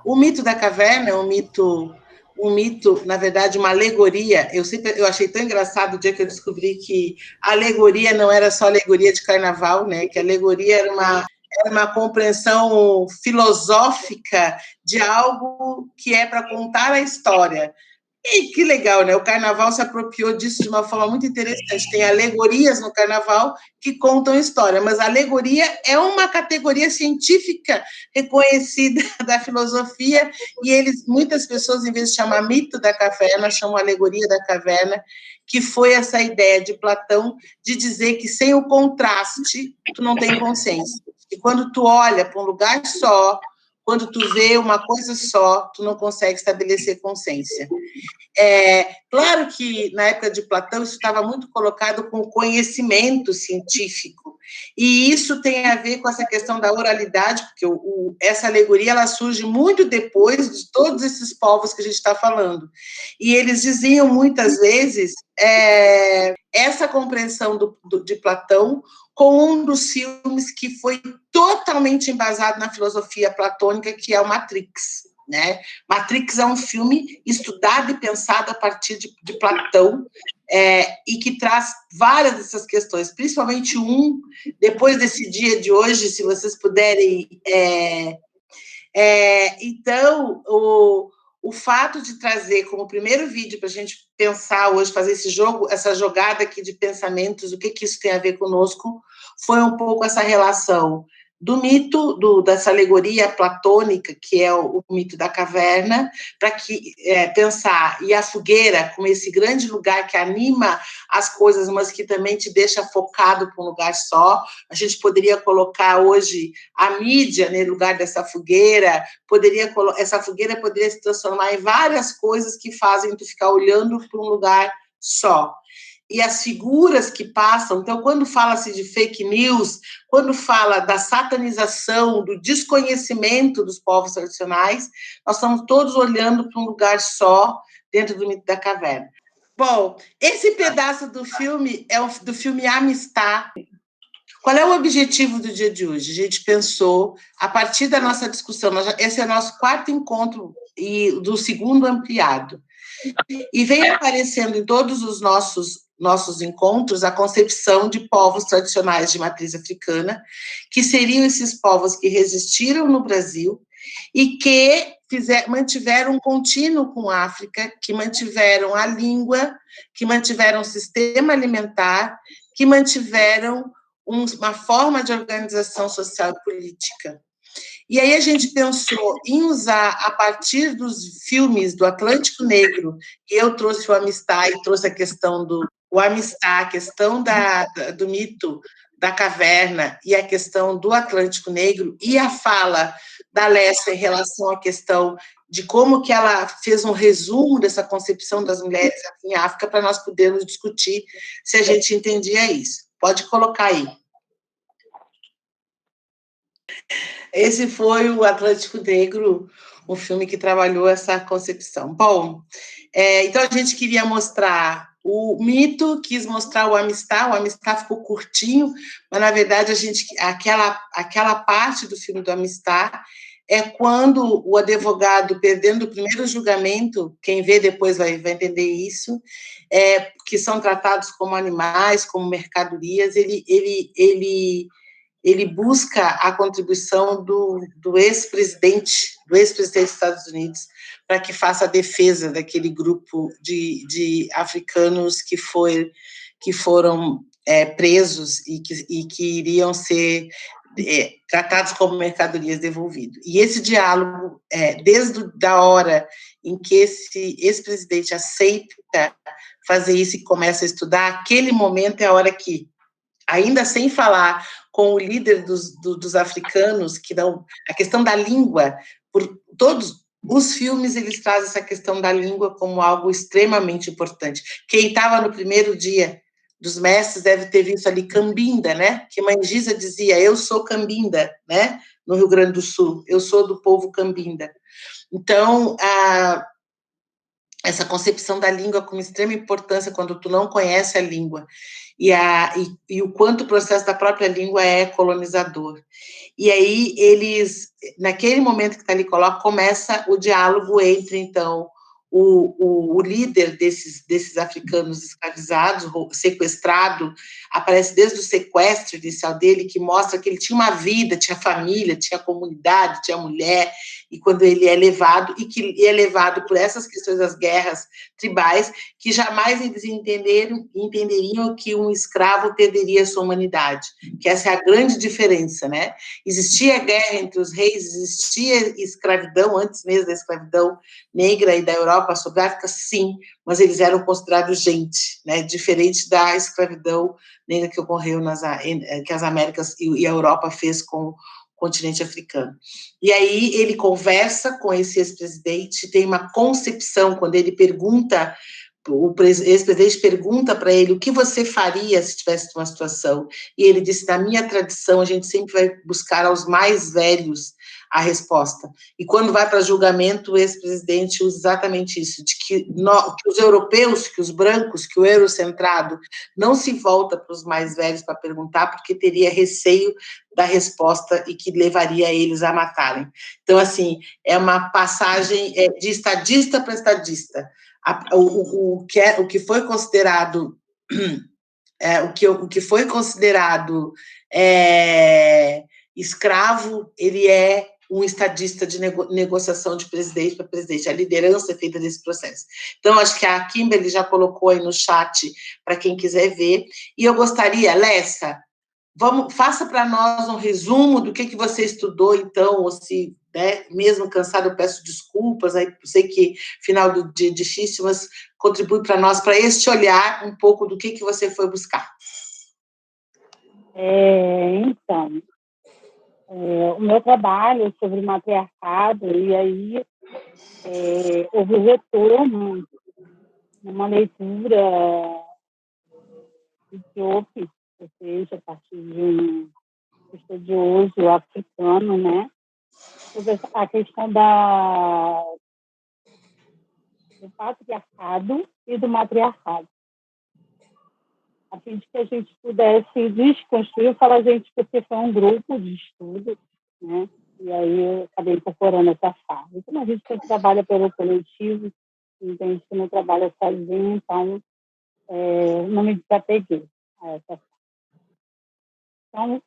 O mito da caverna é um mito, na verdade, uma alegoria. Eu achei tão engraçado o dia que eu descobri que a alegoria não era só alegoria de carnaval, né? Que a alegoria era uma compreensão filosófica de algo que é para contar a história. E que legal, né? O carnaval se apropriou disso de uma forma muito interessante. Tem alegorias no carnaval que contam história, mas a alegoria é uma categoria científica reconhecida da filosofia, e muitas pessoas, em vez de chamar mito da caverna, chamam alegoria da caverna, que foi essa ideia de Platão de dizer que sem o contraste, tu não tem consciência. E quando tu olha para um lugar só, quando tu vê uma coisa só, tu não consegue estabelecer consciência. Claro que, na época de Platão, isso estava muito colocado com o conhecimento científico, e isso tem a ver com essa questão da oralidade, porque essa alegoria ela surge muito depois de todos esses povos que a gente está falando. E eles diziam, muitas vezes, essa compreensão de Platão com um dos filmes que foi totalmente embasado na filosofia platônica, que é o Matrix. Né? Matrix é um filme estudado e pensado a partir de Platão, e que traz várias dessas questões, principalmente depois desse dia de hoje, se vocês puderem. Então, o fato de trazer como primeiro vídeo para a gente pensar hoje, fazer essa jogada aqui de pensamentos, o que isso tem a ver conosco, foi um pouco essa relação do mito, dessa alegoria platônica, que é o mito da caverna, para pensar, e a fogueira, como esse grande lugar que anima as coisas, mas que também te deixa focado para um lugar só. A gente poderia colocar hoje a mídia no lugar dessa fogueira, essa fogueira poderia se transformar em várias coisas que fazem tu ficar olhando para um lugar só. E as figuras que passam, então, quando fala-se de fake news, quando fala da satanização, do desconhecimento dos povos tradicionais, nós estamos todos olhando para um lugar só, dentro do mito da caverna. Bom, esse pedaço do filme é do filme Amistad. Qual é o objetivo do dia de hoje? A gente pensou, a partir da nossa discussão, esse é o nosso 4º encontro e do 2º ampliado, e vem aparecendo em todos os nossos encontros a concepção de povos tradicionais de matriz africana, que seriam esses povos que resistiram no Brasil e que mantiveram um contínuo com a África, que mantiveram a língua, que mantiveram o sistema alimentar, que mantiveram uma forma de organização social e política. E aí a gente pensou em usar, a partir dos filmes do Atlântico Negro, e eu trouxe o Amistad e trouxe a questão do Amistad, a questão do mito da caverna e a questão do Atlântico Negro, e a fala da Lessa em relação à questão de como que ela fez um resumo dessa concepção das mulheres em África, para nós podermos discutir se a gente entendia isso. Pode colocar aí. Esse foi o Atlântico Negro, um filme que trabalhou essa concepção. Bom, então a gente queria mostrar o mito, quis mostrar o Amistad ficou curtinho, mas na verdade aquela parte do filme do Amistad é quando o advogado, perdendo o primeiro julgamento, quem vê depois vai entender isso, que são tratados como animais, como mercadorias, ele busca a contribuição do ex-presidente dos Estados Unidos para que faça a defesa daquele grupo de africanos que foram presos e que iriam ser tratados como mercadorias devolvidos. E esse diálogo, desde a hora em que esse ex-presidente aceita fazer isso e começa a estudar, aquele momento é a hora que, ainda sem falar com o líder dos africanos, que dão a questão da língua, por todos os filmes eles trazem essa questão da língua como algo extremamente importante. Quem estava no primeiro dia dos mestres deve ter visto ali Cambinda, né? Que Mangisa dizia, eu sou Cambinda, né? No Rio Grande do Sul, eu sou do povo Cambinda. Então, essa concepção da língua com extrema importância quando tu não conhece a língua, e o quanto o processo da própria língua é colonizador. E aí eles, naquele momento que Tali coloca, começa o diálogo entre, então, o líder desses africanos escravizados, sequestrado, aparece desde o sequestro inicial dele, que mostra que ele tinha uma vida, tinha família, tinha comunidade, tinha mulher, e quando ele é levado, e que é levado por essas questões das guerras tribais, que jamais eles entenderiam que um escravo perderia sua humanidade, que essa é a grande diferença, né? Existia guerra entre os reis, existia escravidão, antes mesmo da escravidão negra e da Europa sobre a África, sim, mas eles eram considerados gente, né? Diferente da escravidão negra que ocorreu que as Américas e a Europa fez com o continente africano. E aí ele conversa com esse ex-presidente, tem uma concepção, quando ele pergunta, o ex-presidente pergunta para ele o que você faria se tivesse uma situação, e ele disse, na minha tradição, a gente sempre vai buscar aos mais velhos a resposta. E quando vai para julgamento, o ex-presidente usa exatamente isso, de que os europeus, que os brancos, que o eurocentrado não se volta para os mais velhos para perguntar, porque teria receio da resposta e que levaria eles a matarem. Então, assim, é uma passagem de estadista para estadista. O que foi considerado o que foi considerado escravo, ele é um estadista de negociação de presidente para presidente, a liderança é feita desse processo. Então, acho que a Kimberly já colocou aí no chat para quem quiser ver, e eu gostaria, Lessa, faça para nós um resumo do que você estudou, então, ou se, né, mesmo cansado, eu peço desculpas, aí sei que final do dia é difícil, mas contribui para nós, para este olhar um pouco do que você foi buscar. Então, o meu trabalho sobre matriarcado, e aí houve retorno numa leitura etíope, ou seja, a partir de um estudioso africano, né, sobre a questão do patriarcado e do matriarcado, a fim de que a gente pudesse desconstruir, falar, gente, porque foi um grupo de estudo, né, e aí eu acabei incorporando essa fala. Então, a gente sempre trabalha pelo coletivo, entende que não trabalha sozinho, então não me desapeguei a essa fala. Então,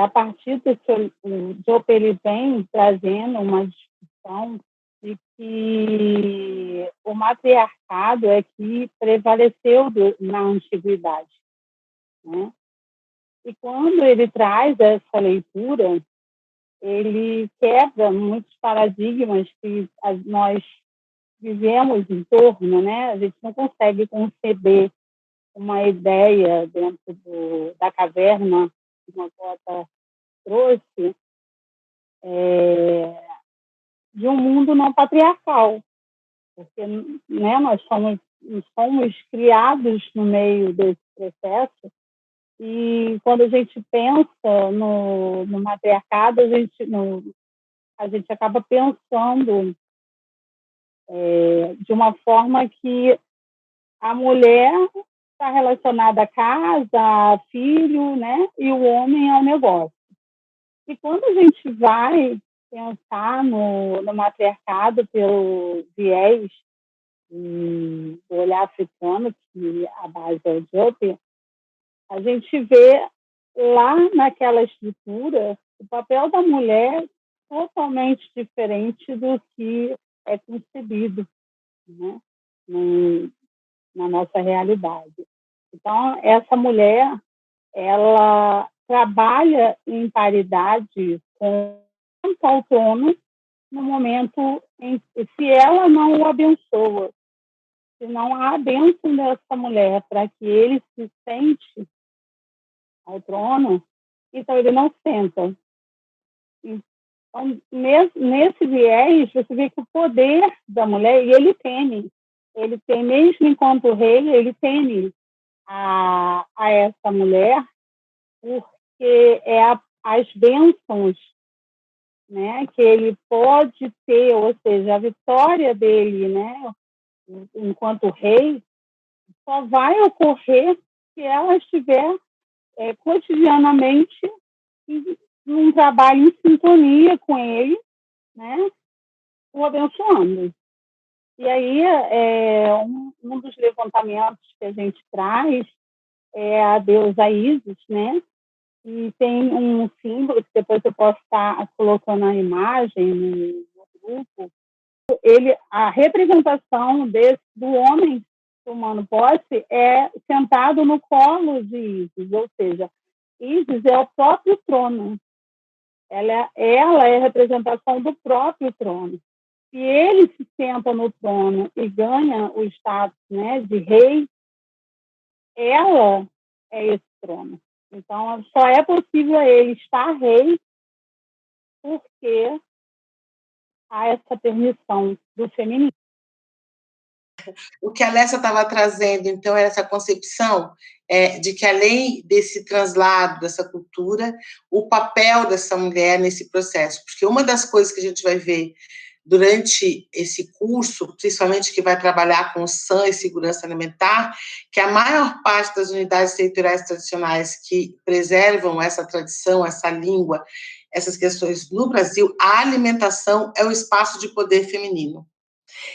a partir desse, o Jopeli vem trazendo uma discussão de que o matriarcado é que prevaleceu na antiguidade, né? E quando ele traz essa leitura, ele quebra muitos paradigmas que nós vivemos em torno, né? A gente não consegue conceber uma ideia dentro da caverna que uma Cota trouxe, de um mundo não patriarcal, porque, né, nós somos criados no meio desse processo, e quando a gente pensa no matriarcado, a gente acaba pensando de uma forma que a mulher está relacionada à casa, a filho, né, e o homem ao negócio. E quando a gente vai pensar no matriarcado pelo viés do olhar africano, que a base é o Jope, a gente vê lá naquela estrutura o papel da mulher totalmente diferente do que é concebido, né, na nossa realidade. Então, essa mulher, ela trabalha em paridade com o patrono no momento em que, se ela não o abençoa, se não há bênção dessa mulher para que ele se sente ao trono, então ele não senta. Então, nesse viés, você vê que o poder da mulher, e ele tem, mesmo enquanto rei, ele teme a essa mulher, porque as bênçãos, né, que ele pode ter, ou seja, a vitória dele, né, enquanto rei, só vai ocorrer se ela estiver cotidianamente num trabalho em sintonia com ele, né, o abençoando. E aí, um dos levantamentos que a gente traz é a deusa Ísis, né? E tem um símbolo que depois eu posso estar colocando a imagem no grupo. A representação do homem tomando posse é sentado no colo de Ísis, ou seja, Ísis é o próprio trono. Ela é a representação do próprio trono. Se ele se senta no trono e ganha o status, né, de rei, ela é esse trono. Então, só é possível ele estar rei porque há essa permissão do feminino. O que a Alessia estava trazendo, então, era essa concepção de que, além desse translado, dessa cultura, o papel dessa mulher nesse processo. Porque uma das coisas que a gente vai ver durante esse curso, principalmente que vai trabalhar com SAM e segurança alimentar, que a maior parte das unidades territoriais tradicionais que preservam essa tradição, essa língua, essas questões no Brasil, a alimentação é o espaço de poder feminino.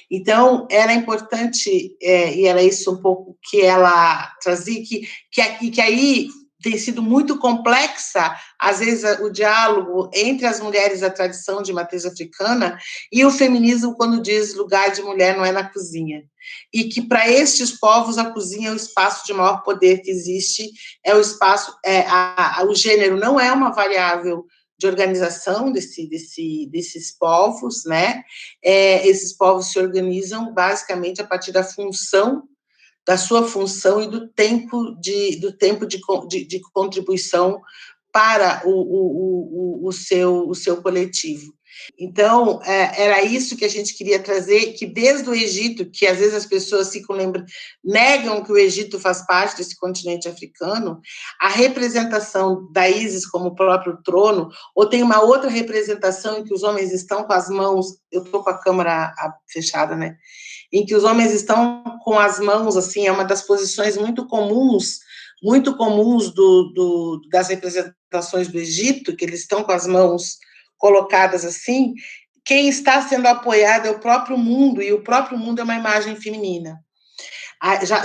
Então, era importante, e era isso um pouco que ela trazia, que aí tem sido muito complexa, às vezes, o diálogo entre as mulheres da tradição de matriz africana e o feminismo, quando diz lugar de mulher não é na cozinha. E que, para estes povos, a cozinha é o espaço de maior poder que existe, é o espaço, o gênero não é uma variável de organização desses povos, né? Esses povos se organizam basicamente a partir da sua função e do tempo de contribuição para o seu coletivo. Então, era isso que a gente queria trazer, que desde o Egito, que às vezes as pessoas negam que o Egito faz parte desse continente africano, a representação da Ísis como o próprio trono, ou tem uma outra representação em que os homens estão com as mãos, eu estou com a câmera fechada, né? Em que os homens estão com as mãos, assim, é uma das posições muito comuns das representações do Egito, que eles estão com as mãos colocadas assim. Quem está sendo apoiado é o próprio mundo, e o próprio mundo é uma imagem feminina.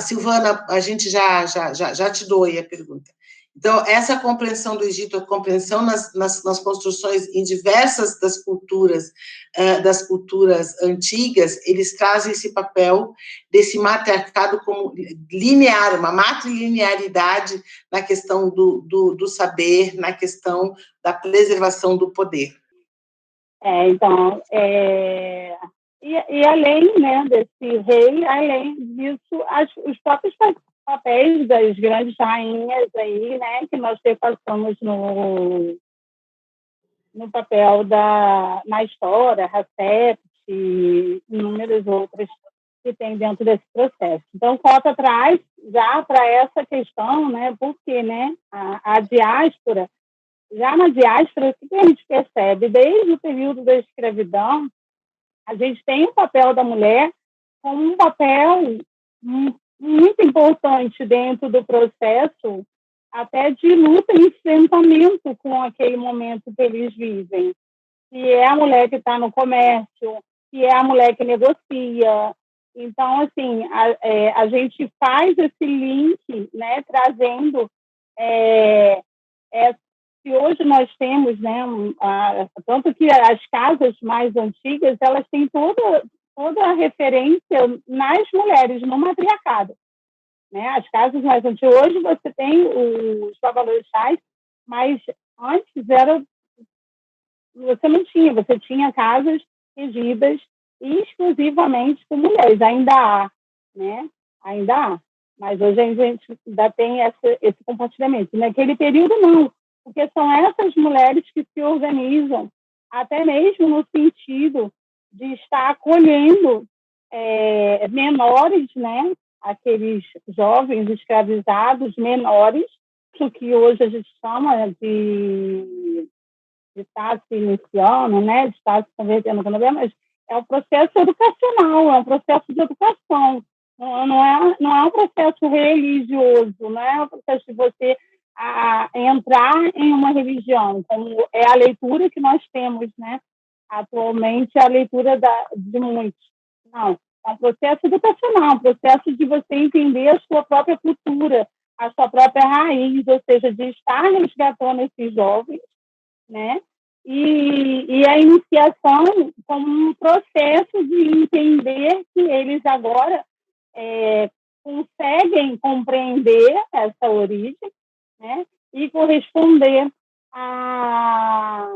Silvana, a gente já te dou aí a pergunta. Então, essa compreensão do Egito, a compreensão nas construções em diversas das culturas antigas, eles trazem esse papel desse matriarcado como linear, uma matrilinearidade na questão do saber, na questão da preservação do poder. Então, e além, né, desse rei, além disso, os próprios papéis das grandes rainhas aí, né, que nós repassamos no papel na história, Hatshepsut e inúmeras outras que tem dentro desse processo. Então, Cota traz já para essa questão, né, porque, né, a diáspora, já na diáspora, o que a gente percebe? Desde o período da escravidão, a gente tem o papel da mulher como um papel muito importante dentro do processo, até de luta e enfrentamento com aquele momento que eles vivem. Que é a mulher que está no comércio, que é a mulher que negocia. Então, assim, a gente faz esse link, né, trazendo que hoje nós temos, né, tanto que as casas mais antigas, elas têm toda a referência nas mulheres, no matriarcado. Né? As casas mais antigas, hoje você tem os babalorixás, mas antes você não tinha, você tinha casas regidas exclusivamente por mulheres, ainda há, né? Ainda há, mas hoje a gente ainda tem esse compartilhamento. Naquele período, não, porque são essas mulheres que se organizam, até mesmo no sentido de estar acolhendo menores, né? Aqueles jovens escravizados menores, o que hoje a gente chama de estar se iniciando, né? De estar se convertendo, mas é um processo educacional, é um processo de educação. Não é um processo religioso, não é um processo de você entrar em uma religião, como é a leitura que nós temos, né? Atualmente, a leitura de muitos. Não, é um processo educacional, um processo de você entender a sua própria cultura, a sua própria raiz, ou seja, de estar resgatando esses jovens, né? E a iniciação como um processo de entender que eles agora conseguem compreender essa origem, né? E corresponder a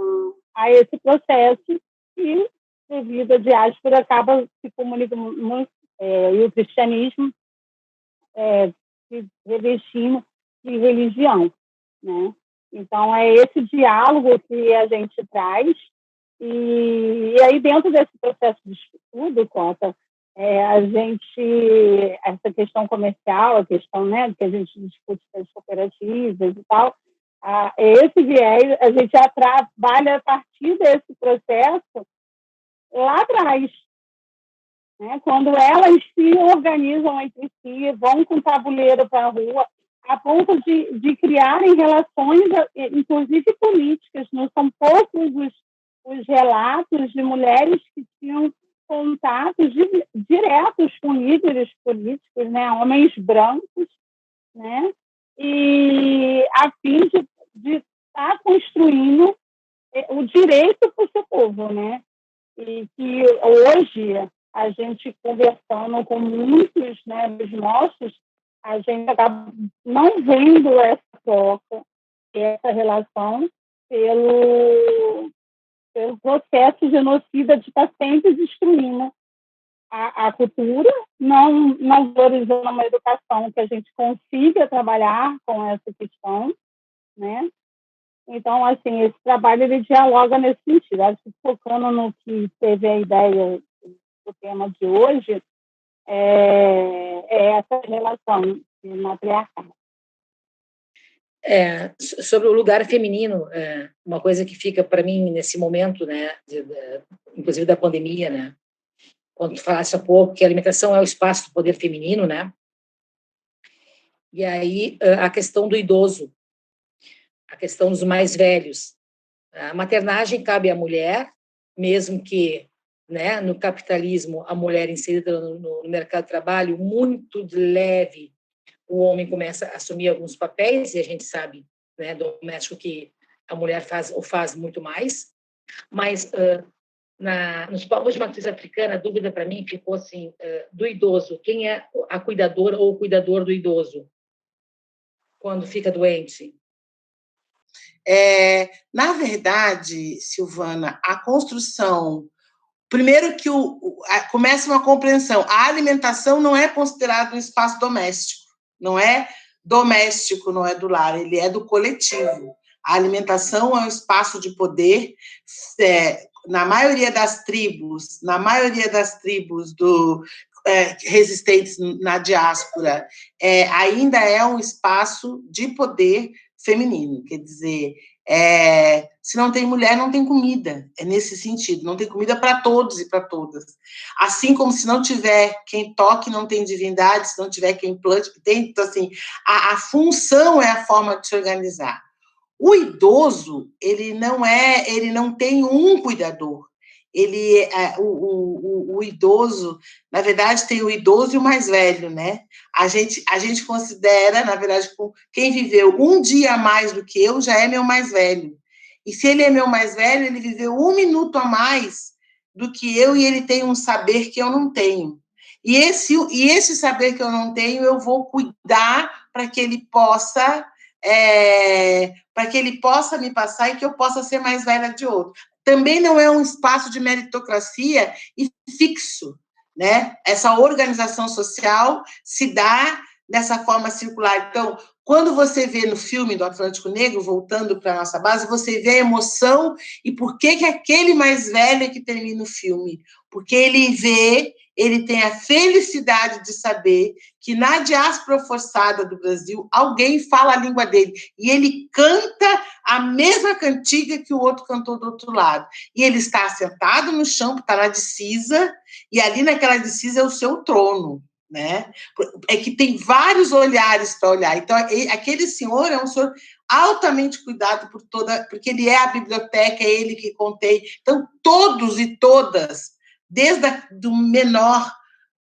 esse processo que, devido à diáspora, acaba se comunicando muito, e o cristianismo se revestindo de religião, né? Então, é esse diálogo que a gente traz, e aí dentro desse processo de estudo, Cota, essa questão comercial, a questão, né, que a gente discute das cooperativas e tal, esse viés a gente já trabalha a partir desse processo lá atrás, né, quando elas se organizam entre si, vão com o tabuleiro para a rua, a ponto de criarem relações, inclusive políticas. Não são poucos os relatos de mulheres que tinham contatos diretos com líderes políticos, né, homens brancos, né, e a fim de estar construindo o direito para o seu povo, né, e que hoje a gente conversando com muitos, né, dos nossos, a gente acaba não vendo essa troca, essa relação pelo processo genocida de estar sempre destruindo a cultura, não valorizando uma educação que a gente consiga trabalhar com essa questão, né? Então, assim, esse trabalho ele dialoga nesse sentido. Acho que focando no que teve a ideia do tema de hoje, é essa relação matriarcal. Sobre o lugar feminino, uma coisa que fica para mim nesse momento, né, inclusive da pandemia, né, quando tu falaste há pouco que a alimentação é o espaço do poder feminino, né, e aí a questão do idoso, a questão dos mais velhos. A maternagem cabe à mulher, mesmo que, né, no capitalismo, a mulher inserida no mercado de trabalho, muito de leve, o homem começa a assumir alguns papéis, e a gente sabe, né, doméstico, que a mulher faz muito mais, mas nos povos de matriz africana, a dúvida para mim ficou assim, do idoso, quem é a cuidadora ou o cuidador do idoso quando fica doente? Na verdade, Silvana, a construção, primeiro que começa uma compreensão, a alimentação não é considerada um espaço doméstico, não é doméstico, não é do lar, ele é do coletivo. A alimentação é um espaço de poder, na maioria das tribos resistentes na diáspora, ainda é um espaço de poder feminino, quer dizer, se não tem mulher, não tem comida, é nesse sentido, não tem comida para todos e para todas. Assim como se não tiver quem toque, não tem divindade, se não tiver quem plante, tem, então, assim, a função é a forma de se organizar. O idoso, ele não tem um cuidador, o idoso, na verdade, tem o idoso e o mais velho, né? A gente considera, na verdade, quem viveu um dia a mais do que eu já é meu mais velho. E se ele é meu mais velho, ele viveu 1 minuto a mais do que eu e ele tem um saber que eu não tenho. E esse saber que eu não tenho, eu vou cuidar para que ele possa me passar e que eu possa ser mais velha de outro. Também não é um espaço de meritocracia e fixo, né? Essa organização social se dá dessa forma circular. Então, quando você vê no filme do Atlântico Negro, voltando para a nossa base, você vê a emoção e por que aquele mais velho é que termina o filme. Porque ele vê ele tem a felicidade de saber que na diáspora forçada do Brasil, alguém fala a língua dele, e ele canta a mesma cantiga que o outro cantou do outro lado. E ele está sentado no chão, está na decisa, e ali naquela decisa é o seu trono, né? É que tem vários olhares para olhar. Então, aquele senhor é um senhor altamente cuidado por porque ele é a biblioteca, é ele que contém. Então, todos e todas, desde do menor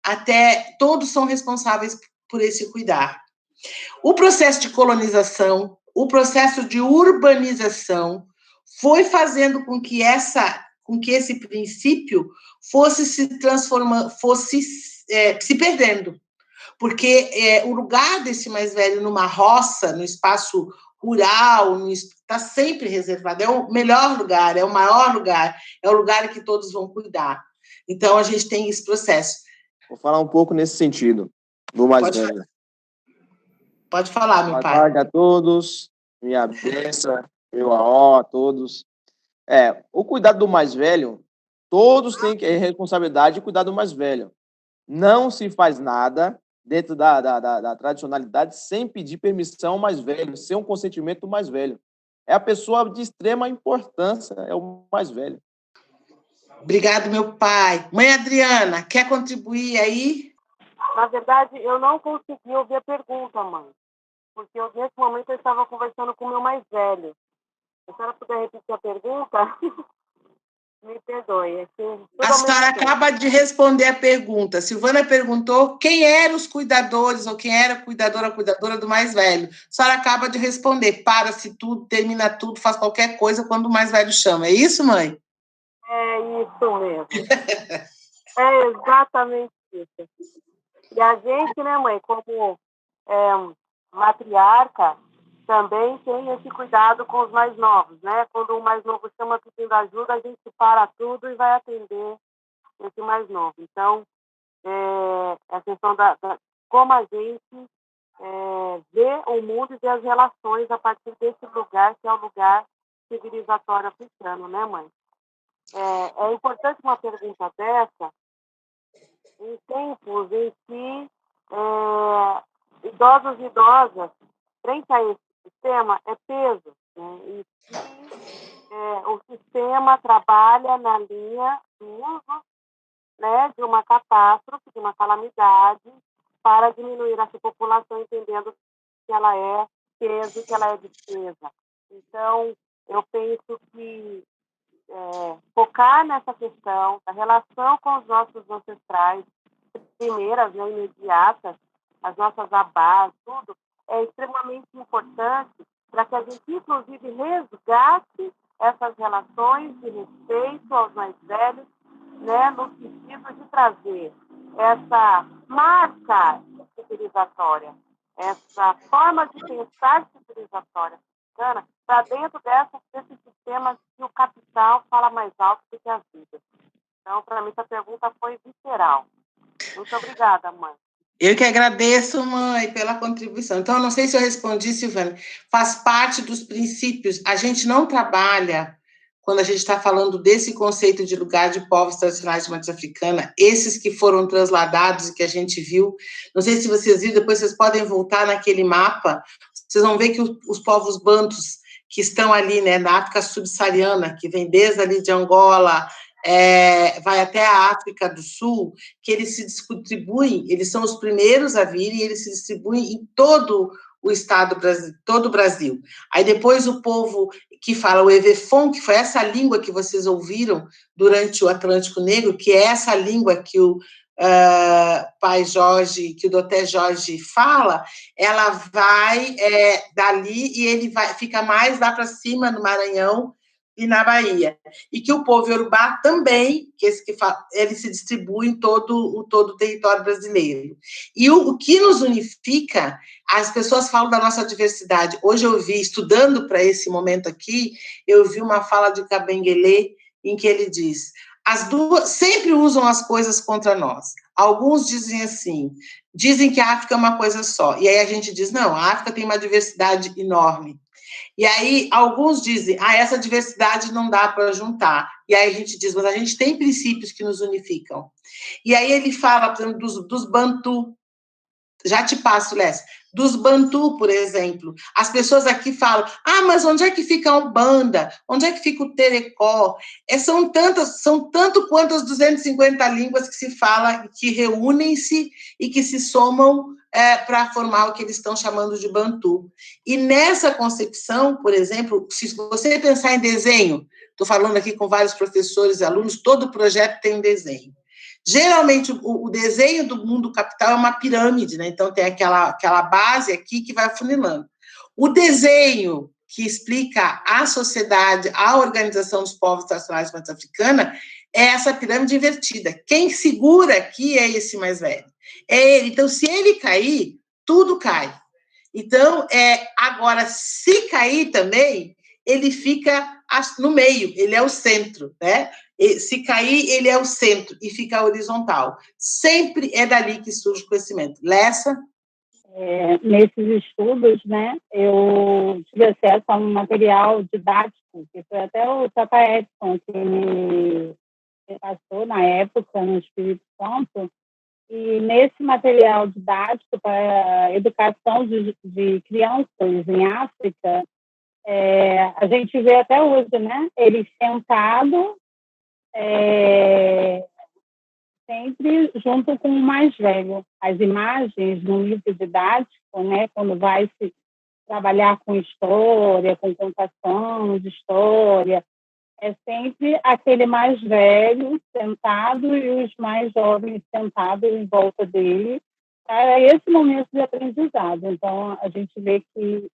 até, todos são responsáveis por esse cuidar. O processo de colonização, o processo de urbanização foi fazendo com que esse princípio fosse se transformando, fosse se perdendo. Porque o lugar desse mais velho numa roça, no espaço rural, está sempre reservado. É o melhor lugar, é o maior lugar, é o lugar que todos vão cuidar. Então, a gente tem esse processo. Vou falar um pouco nesse sentido, do mais velho. Pode falar, meu pai. Boa tarde a todos, minha bênção, meu aó a todos. O cuidado do mais velho, todos têm responsabilidade de cuidar do mais velho. Não se faz nada dentro da tradicionalidade sem pedir permissão ao mais velho, sem um consentimento do mais velho. É a pessoa de extrema importância, é o mais velho. Obrigado, meu pai. Mãe Adriana, quer contribuir aí? Na verdade, eu não consegui ouvir a pergunta, mãe, porque nesse momento eu estava conversando com o meu mais velho. Se a senhora puder repetir a pergunta, me perdoe. A senhora acaba de responder a pergunta. Silvana perguntou quem eram os cuidadores, ou quem era a cuidadora do mais velho. A senhora acaba de responder, para-se tudo, termina tudo, faz qualquer coisa quando o mais velho chama. É isso, mãe? É isso mesmo. É exatamente isso. E a gente, né, mãe, como matriarca, também tem esse cuidado com os mais novos, né? Quando o mais novo chama pedindo ajuda, a gente para tudo e vai atender esse mais novo. Então, a questão como a gente vê o mundo e vê as relações a partir desse lugar, que é o lugar civilizatório africano, né, mãe? É importante uma pergunta dessa em tempos em que idosos e idosas, frente a esse sistema, é peso, né? E que o sistema trabalha na linha do uso, né, de uma catástrofe, de uma calamidade, para diminuir essa população, entendendo que ela é peso, que ela é despesa. Então, eu penso que focar nessa questão da relação com os nossos ancestrais, primeiras, né, imediatas, as nossas abás, tudo, é extremamente importante para que a gente, inclusive, resgate essas relações de respeito aos mais velhos, né, no sentido de trazer essa marca civilizatória, essa forma de pensar civilizatória africana para dentro desse sistema que o capital fala mais alto do que a vida. Então, para mim, essa pergunta foi visceral. Muito obrigada, mãe. Eu que agradeço, mãe, pela contribuição. Então, eu não sei se eu respondi, Silvana, faz parte dos princípios. A gente não trabalha, quando a gente está falando desse conceito de lugar de povos tradicionais de matriz africana, esses que foram transladados e que a gente viu, não sei se vocês viram, depois vocês podem voltar naquele mapa, vocês vão ver que os povos bantus que estão ali, né, na África subsaariana, que vem desde ali de Angola, vai até a África do Sul, que eles se distribuem, eles são os primeiros a vir e eles se distribuem em todo o estado, todo o Brasil. Aí depois o povo que fala o Evefon, que foi essa língua que vocês ouviram durante o Atlântico Negro, que é essa língua que o pai Jorge, que o Doutor Jorge fala, ela vai dali e ele fica mais lá para cima, no Maranhão, e na Bahia. E que o povo iorubá também, ele se distribui em todo o território brasileiro. E o que nos unifica, as pessoas falam da nossa diversidade. Hoje eu vi, estudando para esse momento aqui, eu vi uma fala de Kabengele, em que ele diz: as duas sempre usam as coisas contra nós. Alguns dizem assim, dizem que a África é uma coisa só. E aí a gente diz, não, a África tem uma diversidade enorme. E aí, alguns dizem, essa diversidade não dá para juntar. E aí a gente diz, mas a gente tem princípios que nos unificam. E aí ele fala, por exemplo, dos Bantu. Já te passo, Lécia. Dos Bantu, por exemplo. As pessoas aqui falam, mas onde é que fica a Umbanda? Onde é que fica o Terecó? São tanto quanto as 250 línguas que se fala, que reúnem-se e que se somam para formar o que eles estão chamando de Bantu. E nessa concepção, por exemplo, se você pensar em desenho, estou falando aqui com vários professores e alunos, todo projeto tem um desenho. Geralmente, o desenho do mundo capital é uma pirâmide, né? Então, tem aquela base aqui que vai afunilando. O desenho que explica a sociedade, a organização dos povos tradicionais africana, é essa pirâmide invertida. Quem segura aqui é esse mais velho. É ele. Então, se ele cair, tudo cai. Então, agora, se cair também, ele fica no meio, ele é o centro, né? Se cair, ele é o centro e fica horizontal. Sempre é dali que surge o conhecimento. Lessa? Nesses estudos, né, eu tive acesso a um material didático, que foi até o Tata Edson que me passou na época no Espírito Santo, e nesse material didático para educação de crianças em África, a gente vê até hoje, né, eles sentados sempre junto com o mais velho. As imagens no livro didático, né, quando vai se trabalhar com história, com contação de história, é sempre aquele mais velho sentado e os mais jovens sentados em volta dele para esse momento de aprendizado. Então, a gente vê que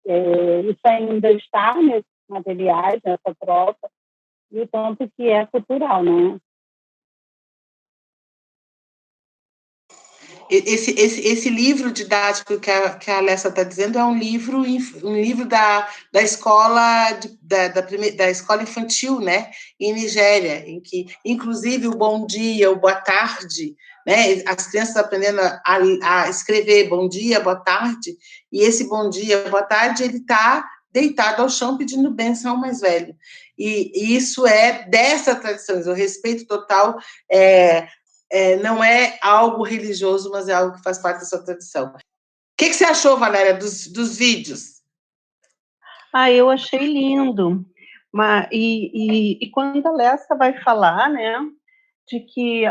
isso ainda está nesses materiais, nessa troca, e o tanto que é cultural, né? Esse livro didático que a Alessa está dizendo é um livro da escola da escola infantil, né, em Nigéria, em que, inclusive, o bom dia, o boa tarde, né, as crianças aprendendo a escrever bom dia, boa tarde, e esse bom dia, boa tarde, ele está deitado ao chão pedindo bênção ao mais velho. E isso é dessa tradição, o respeito total não é algo religioso, mas é algo que faz parte da sua tradição. O que você achou, Valéria, dos vídeos? Eu achei lindo. E quando a Lessa vai falar, né, de que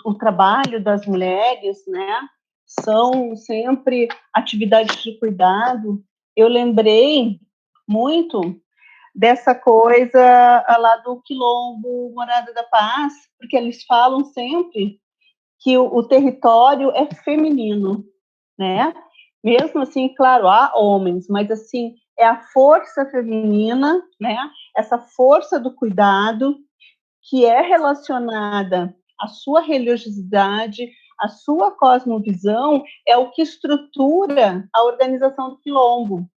o trabalho das mulheres, né, são sempre atividades de cuidado, eu lembrei muito dessa coisa lá do Quilombo, Morada da Paz, porque eles falam sempre que o território é feminino, né? Mesmo assim, claro, há homens, mas assim, é a força feminina, né? Essa força do cuidado que é relacionada à sua religiosidade, à sua cosmovisão, é o que estrutura a organização do Quilombo,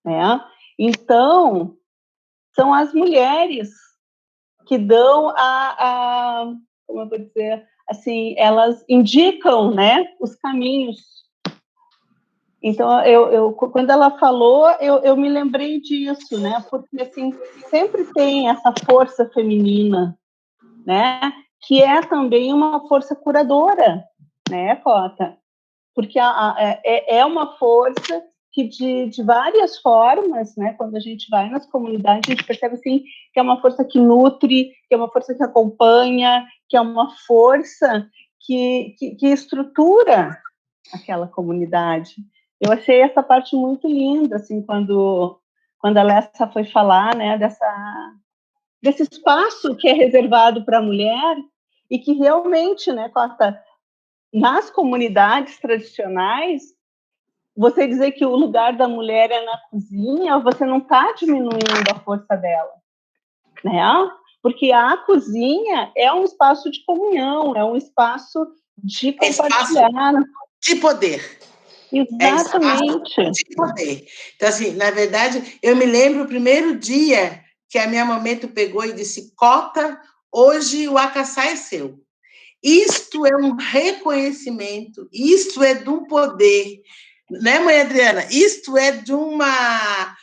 né? Então, são as mulheres que dão como eu vou dizer, assim, elas indicam, né, os caminhos. Então, quando ela falou, eu me lembrei disso, né, porque, assim, sempre tem essa força feminina, né, que é também uma força curadora, né, Cota? Porque é uma força que de várias formas, né, quando a gente vai nas comunidades, a gente percebe assim, que é uma força que nutre, que é uma força que acompanha, que é uma força que estrutura aquela comunidade. Eu achei essa parte muito linda, assim, quando a Lessa foi falar, né, desse espaço que é reservado para a mulher e que realmente, né, Costa, nas comunidades tradicionais, você dizer que o lugar da mulher é na cozinha, você não está diminuindo a força dela, né? Porque a cozinha é um espaço de comunhão, é um espaço de compartilhar. Espaço de poder. Exatamente. De poder. Então, assim, na verdade, eu me lembro o primeiro dia que a minha mameta pegou e disse, Cota, hoje o acaçá é seu. Isto é um reconhecimento, isto é de um poder, né, mãe Adriana? Isto é de uma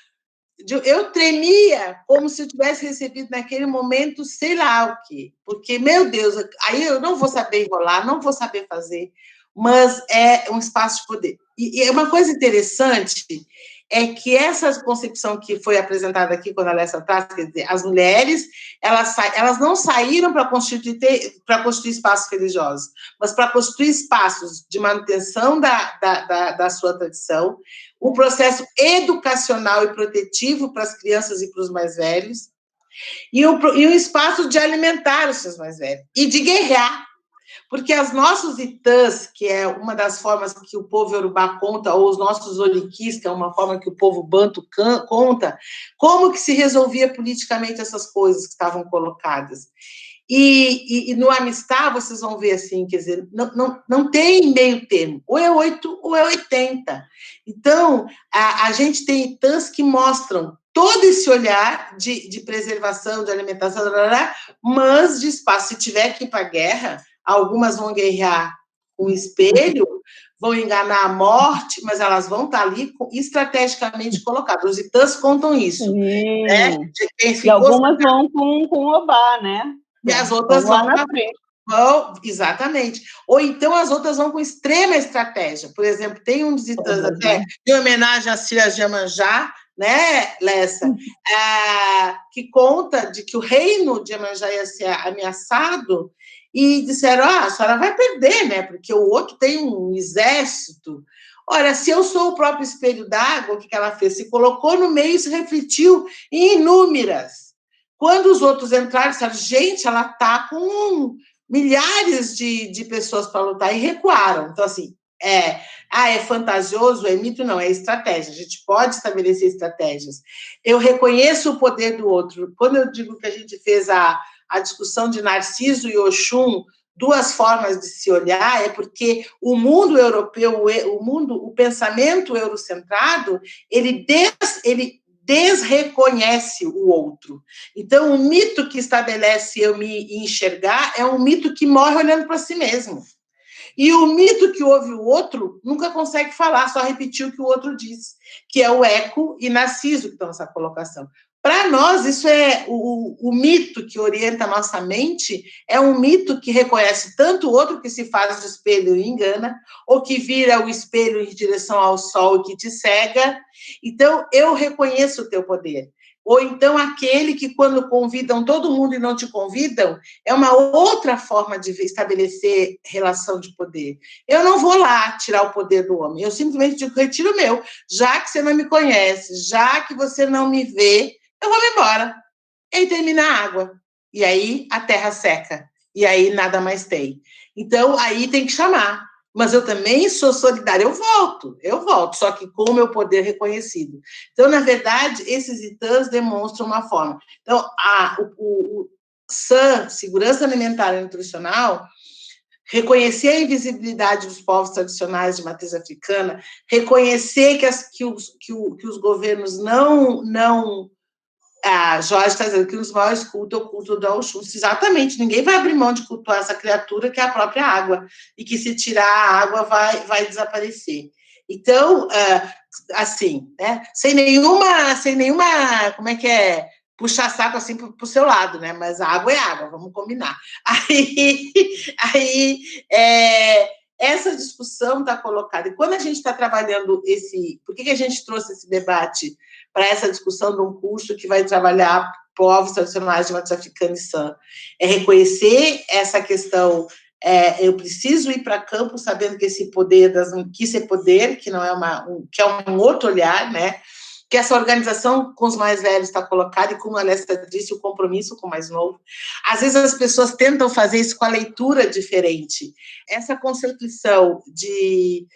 eu tremia como se eu tivesse recebido naquele momento sei lá o quê, porque, meu Deus, aí eu não vou saber enrolar, não vou saber fazer, mas é um espaço de poder. E uma coisa interessante é que essa concepção que foi apresentada aqui quando a Alessia traz, quer dizer, as mulheres, elas não saíram para constituir espaços religiosos, mas para construir espaços de manutenção da sua tradição, um processo educacional e protetivo para as crianças e para os mais velhos, e um espaço de alimentar os seus mais velhos, e de guerrear. Porque as nossas itãs, que é uma das formas que o povo iorubá conta, ou os nossos oriquis, que é uma forma que o povo banto conta, como que se resolvia politicamente essas coisas que estavam colocadas. E no Amistad, vocês vão ver assim, quer dizer, não tem meio termo, ou é 8 ou é 80. Então, a gente tem itãs que mostram todo esse olhar de preservação, de alimentação, mas de espaço. Se tiver que ir para a guerra, algumas vão guerrear com espelho, vão enganar a morte, mas elas vão estar ali estrategicamente colocadas. Os itãs contam isso. Né? E algumas vão com o Obá, né? E as outras vão lá na frente. Exatamente. Ou então as outras vão com extrema estratégia. Por exemplo, tem um dos itãs até em homenagem às filhas de Iemanjá, né, Lessa, que conta de que o reino de Iemanjá ia ser ameaçado e disseram, a senhora vai perder, né, porque o outro tem um exército. Ora, se eu sou o próprio espelho d'água, o que ela fez? Se colocou no meio e se refletiu em inúmeras. Quando os outros entraram, disseram, gente, ela está com milhares de pessoas para lutar, e recuaram. Então, assim, é fantasioso, é mito? Não, é estratégia. A gente pode estabelecer estratégias. Eu reconheço o poder do outro. Quando eu digo que a gente fez a discussão de Narciso e Oxum, duas formas de se olhar, é porque o mundo europeu, o pensamento eurocentrado, ele desreconhece o outro. Então, o mito que estabelece eu me enxergar é um mito que morre olhando para si mesmo. E o mito que ouve o outro nunca consegue falar, só repetir o que o outro diz, que é o Eco e Narciso que estão nessa colocação. Para nós, isso é o mito que orienta a nossa mente, é um mito que reconhece tanto o outro que se faz de espelho e engana, ou que vira o espelho em direção ao sol que te cega. Então, eu reconheço o teu poder. Ou então aquele que, quando convidam todo mundo e não te convidam, é uma outra forma de estabelecer relação de poder. Eu não vou lá tirar o poder do homem, eu simplesmente digo, retiro o meu. Já que você não me conhece, já que você não me vê, eu vou embora. E aí termina a água. E aí a terra seca. E aí nada mais tem. Então, aí tem que chamar. Mas eu também sou solidária, eu volto, só que com o meu poder reconhecido. Então, na verdade, esses itãs demonstram uma forma. Então, o SAN, Segurança Alimentar e Nutricional, reconhecer a invisibilidade dos povos tradicionais de matriz africana, reconhecer que os governos não a Jorge está dizendo que os maiores cultos é o culto do Oxum. Exatamente, ninguém vai abrir mão de cultuar essa criatura que é a própria água, e que se tirar a água vai desaparecer. Então, assim, né, sem nenhuma, como é que é, puxar saco assim para o seu lado, né, mas a água é água, vamos combinar. Aí essa discussão está colocada, e quando a gente está trabalhando por que a gente trouxe esse debate para essa discussão de um curso que vai trabalhar povos tradicionais de matriz africana e San? É reconhecer essa questão, eu preciso ir para campo sabendo que esse poder, que isso é poder, que não é que é um outro olhar, né? Que essa organização com os mais velhos está colocada, e como a Alessia disse, o compromisso com o mais novo. Às vezes as pessoas tentam fazer isso com a leitura diferente. Essa concepção de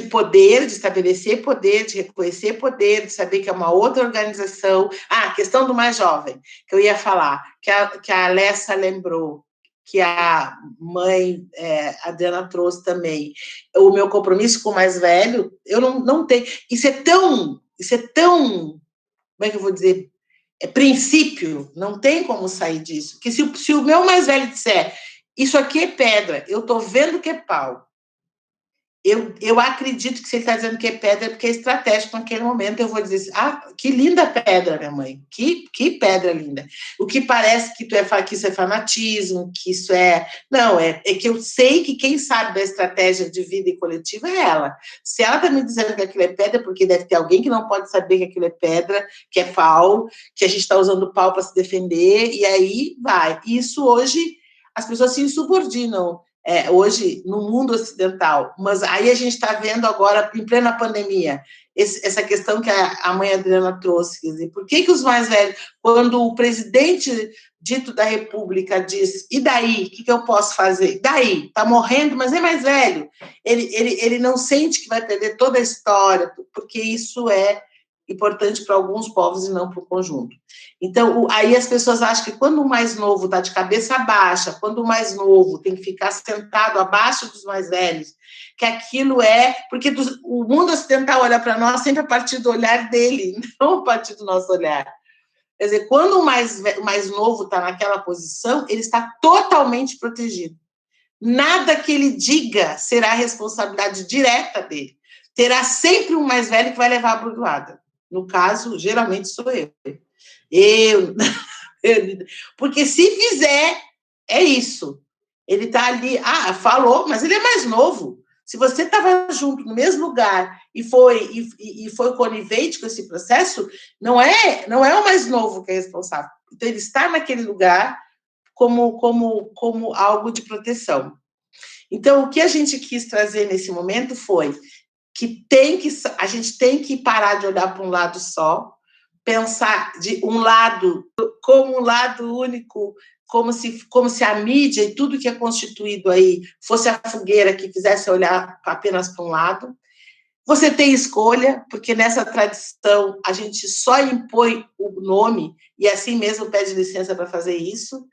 poder, de estabelecer poder, de reconhecer poder, de saber que é uma outra organização. A questão do mais jovem, que eu ia falar, que a Alessia lembrou, que a mãe Adriana trouxe também. O meu compromisso com o mais velho, eu não tenho. Isso é tão, como é que eu vou dizer? É princípio, não tem como sair disso. Porque se o meu mais velho disser, isso aqui é pedra, eu estou vendo que é pau, eu acredito que se ele está dizendo que é pedra, porque é estratégico naquele momento. Eu vou dizer assim, que linda pedra, minha mãe, que pedra linda. O que parece que que isso é fanatismo, que isso é... Não, é que eu sei que quem sabe da estratégia de vida e coletiva é ela. Se ela está me dizendo que aquilo é pedra, porque deve ter alguém que não pode saber que aquilo é pedra, que é pau, que a gente está usando pau para se defender, e aí vai. Isso hoje, as pessoas se insubordinam. Hoje, no mundo ocidental, mas aí a gente está vendo agora, em plena pandemia, essa questão que a mãe Adriana trouxe, quer dizer, por que os mais velhos, quando o presidente dito da República diz, e daí, o que eu posso fazer? Daí, está morrendo, mas é mais velho, ele não sente que vai perder toda a história, porque isso é importante para alguns povos e não para o conjunto. Então, aí as pessoas acham que quando o mais novo está de cabeça baixa, quando o mais novo tem que ficar sentado abaixo dos mais velhos, que aquilo é... Porque o mundo ocidental olha para nós sempre a partir do olhar dele, não a partir do nosso olhar. Quer dizer, quando o mais novo está naquela posição, ele está totalmente protegido. Nada que ele diga será responsabilidade direta dele. Terá sempre um mais velho que vai levar a bordoada. No caso, geralmente sou eu. Porque se fizer, é isso. Ele está ali, falou, mas ele é mais novo. Se você estava junto no mesmo lugar e foi conivente com esse processo, não é o mais novo que é responsável. Então, ele está naquele lugar como algo de proteção. Então, o que a gente quis trazer nesse momento foi que a gente tem que parar de olhar para um lado só, pensar de um lado como um lado único, como se a mídia e tudo que é constituído aí fosse a fogueira que fizesse olhar apenas para um lado. Você tem escolha, porque nessa tradição a gente só impõe o nome e assim mesmo pede licença para fazer isso.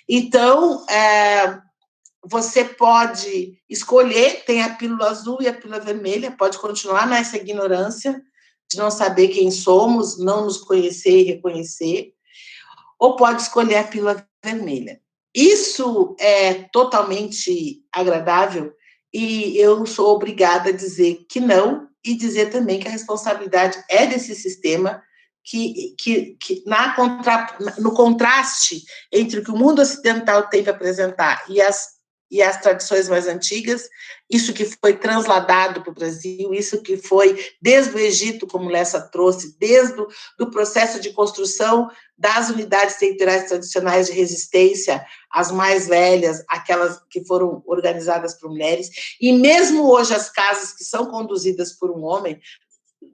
Então, você pode escolher, tem a pílula azul e a pílula vermelha, pode continuar nessa ignorância de não saber quem somos, não nos conhecer e reconhecer, ou pode escolher a pílula vermelha. Isso é totalmente agradável e eu sou obrigada a dizer que não e dizer também que a responsabilidade é desse sistema que no contraste entre o que o mundo ocidental tem para apresentar e as tradições mais antigas, isso que foi transladado para o Brasil, isso que foi desde o Egito, como Lessa trouxe, desde o processo de construção das unidades territoriais tradicionais de resistência, as mais velhas, aquelas que foram organizadas por mulheres, e mesmo hoje as casas que são conduzidas por um homem,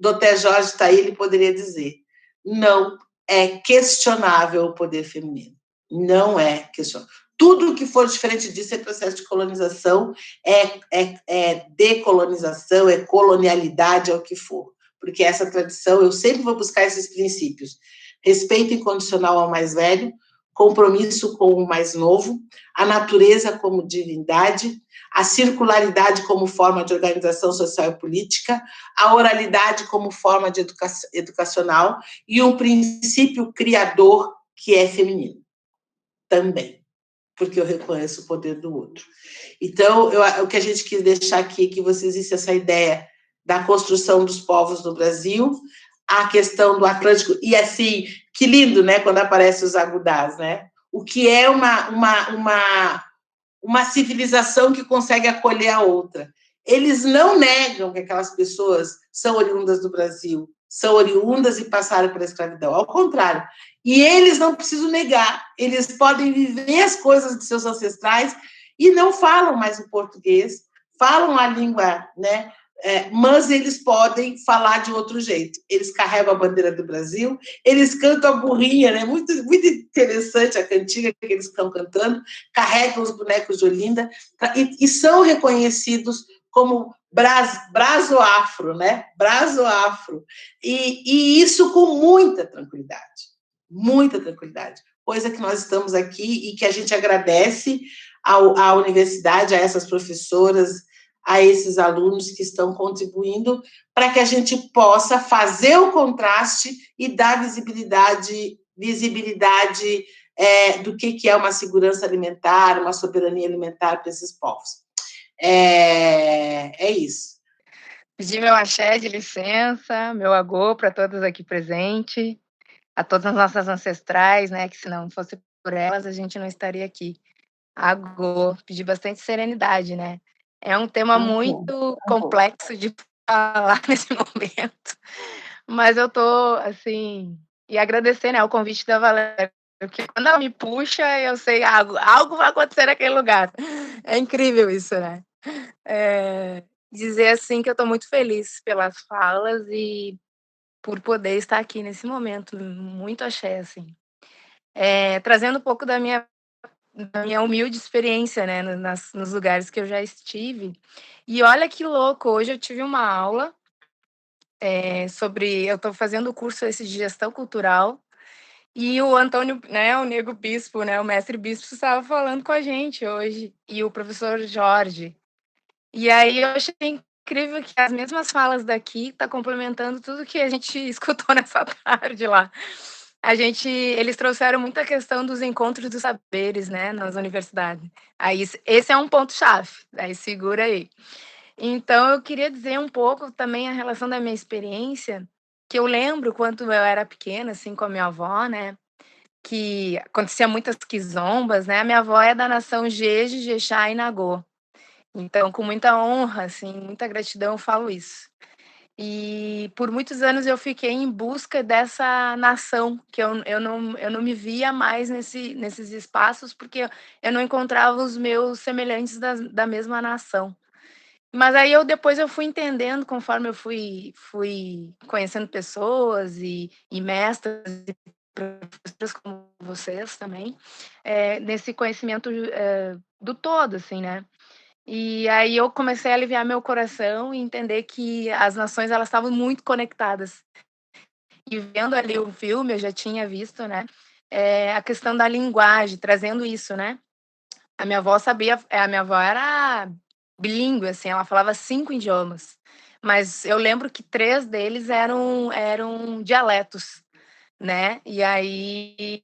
Dr. Jorge está aí, ele poderia dizer, não é questionável o poder feminino, não é questionável. Tudo que for diferente disso é processo de colonização, é decolonização, é colonialidade, é o que for. Porque essa tradição, eu sempre vou buscar esses princípios. Respeito incondicional ao mais velho, compromisso com o mais novo, a natureza como divindade, a circularidade como forma de organização social e política, a oralidade como forma de educacional e um princípio criador que é feminino também, porque eu reconheço o poder do outro. Então, o que a gente quis deixar aqui, que vocês existe essa ideia da construção dos povos no Brasil, a questão do Atlântico, e assim, que lindo, né, quando aparecem os agudás, né? O que é uma civilização que consegue acolher a outra. Eles não negam que aquelas pessoas são oriundas do Brasil, são oriundas e passaram pela escravidão, ao contrário. E eles não precisam negar, eles podem viver as coisas de seus ancestrais e não falam mais o português, falam a língua, né? Mas eles podem falar de outro jeito. Eles carregam a bandeira do Brasil, eles cantam a burrinha, né? Muito, muito interessante a cantiga que eles estão cantando, carregam os bonecos de Olinda e são reconhecidos como braso-afro, né? Braso-afro. E isso com muita tranquilidade, coisa que nós estamos aqui e que a gente agradece à universidade, a essas professoras, a esses alunos que estão contribuindo para que a gente possa fazer o contraste e dar visibilidade do que é uma segurança alimentar, uma soberania alimentar para esses povos. É isso. Pedir meu axé de licença, meu agô para todas aqui presentes, a todas as nossas ancestrais, né, que se não fosse por elas, a gente não estaria aqui. Agô, pedir bastante serenidade, né? É um tema muito complexo de falar nesse momento, mas eu tô, assim, e agradecer, né, o convite da Valéria, porque quando ela me puxa, eu sei algo vai acontecer naquele lugar. É incrível isso, né? Dizer, assim, que eu tô muito feliz pelas falas e por poder estar aqui nesse momento, muito axé, assim. Trazendo um pouco da minha humilde experiência, né, nos lugares que eu já estive. E olha que louco, hoje eu tive uma aula sobre. Eu estou fazendo o curso esse de gestão cultural, e o Antônio, né, o Nego Bispo, né, o mestre Bispo, estava falando com a gente hoje, e o professor Jorge. E aí eu achei incrível que as mesmas falas daqui tá complementando tudo que a gente escutou nessa tarde lá. Eles trouxeram muita questão dos encontros dos saberes, né, nas universidades. Aí esse é um ponto chave. Aí segura aí. Então eu queria dizer um pouco também a relação da minha experiência, que eu lembro quando eu era pequena, assim, com a minha avó, né, que acontecia muitas quizombas, né? A minha avó é da nação Jeje, Jexá e Nagô. Então, com muita honra, assim, muita gratidão, eu falo isso. E por muitos anos eu fiquei em busca dessa nação, que eu não me via mais nesses espaços, porque eu não encontrava os meus semelhantes da mesma nação. Mas aí depois eu fui entendendo, conforme eu fui conhecendo pessoas e mestras e professores como vocês também, nesse conhecimento do todo, assim, né? E aí eu comecei a aliviar meu coração e entender que as nações elas estavam muito conectadas. E vendo ali o filme, eu já tinha visto, né? A questão da linguagem, trazendo isso, né? A minha avó era bilíngue, assim, ela falava 5 idiomas. Mas eu lembro que 3 deles eram dialetos, né? E aí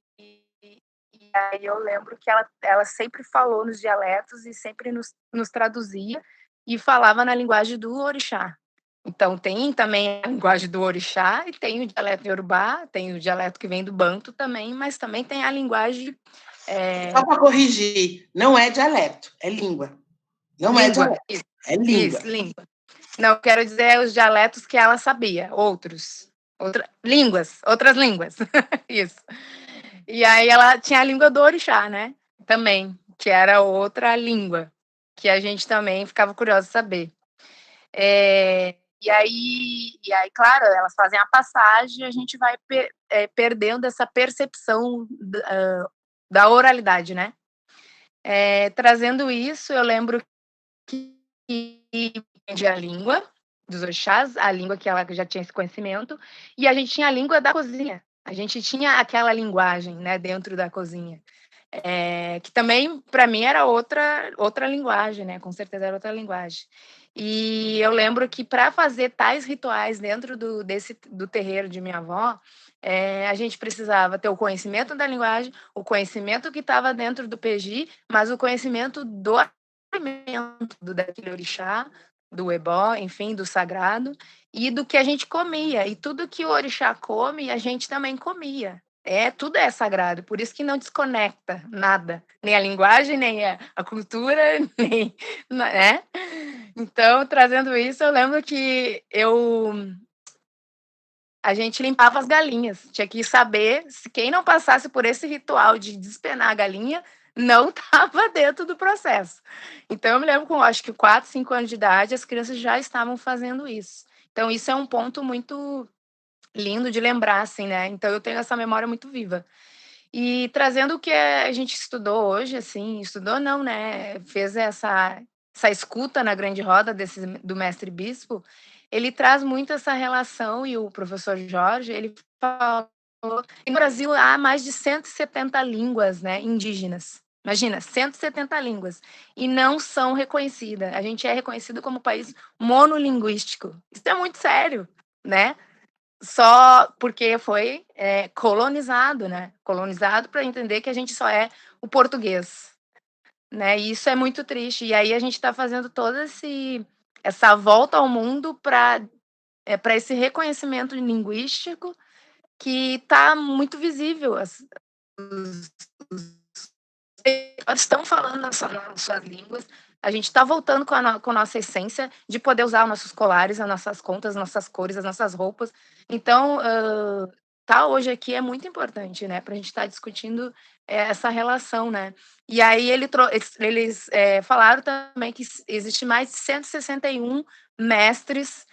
eu lembro que ela sempre falou nos dialetos e sempre nos traduzia e falava na linguagem do orixá. Então tem também a linguagem do orixá e tem o dialeto iorubá, tem o dialeto que vem do banto também, mas também tem a linguagem... Só para corrigir, não é dialeto, é língua. Não é língua, dialeto, isso, é língua. isso, língua. Não, eu quero dizer os dialetos que ela sabia, outras línguas, isso. E aí ela tinha a língua do orixá, né? Também, que era outra língua, que a gente também ficava curioso de saber. E aí, claro, elas fazem a passagem e a gente vai perdendo essa percepção da oralidade, né? Trazendo isso, eu lembro que aprendi a língua dos orixás, a língua que ela já tinha esse conhecimento, e a gente tinha a língua da cozinha. A gente tinha aquela linguagem, né, dentro da cozinha, que também para mim era outra linguagem, né? Com certeza era outra linguagem. E eu lembro que para fazer tais rituais dentro do terreiro de minha avó, a gente precisava ter o conhecimento da linguagem, o conhecimento que estava dentro do PJ, mas o conhecimento do alimento daquele orixá, do ebó, enfim, do sagrado, e do que a gente comia. E tudo que o orixá come, a gente também comia. Tudo é sagrado, por isso que não desconecta nada, nem a linguagem, nem a cultura, nem, né? Então, trazendo isso, eu lembro que a gente limpava as galinhas. Tinha que saber se quem não passasse por esse ritual de despenar a galinha não estava dentro do processo. Então, eu me lembro com, acho que 4, 5 anos de idade, as crianças já estavam fazendo isso. Então, isso é um ponto muito lindo de lembrar, assim, né? Então, eu tenho essa memória muito viva. E trazendo o que a gente estudou hoje, assim, estudou não, né? Fez essa escuta na grande roda do mestre bispo, ele traz muito essa relação, e o professor Jorge, ele falou que no Brasil há mais de 170 línguas, né, indígenas. Imagina, 170 línguas. E não são reconhecidas. A gente é reconhecido como país monolinguístico. Isso é muito sério, né? Só porque foi colonizado, né? Colonizado para entender que a gente só é o português. né? E isso é muito triste. E aí a gente está fazendo toda essa volta ao mundo para esse reconhecimento linguístico que está muito visível. Elas estão falando nas suas línguas, a gente está voltando com a nossa essência de poder usar os nossos colares, as nossas contas, as nossas cores, as nossas roupas. Então, tá hoje aqui é muito importante, né, para a gente estar discutindo essa relação, né. E aí eles falaram também que existe mais de 161 mestres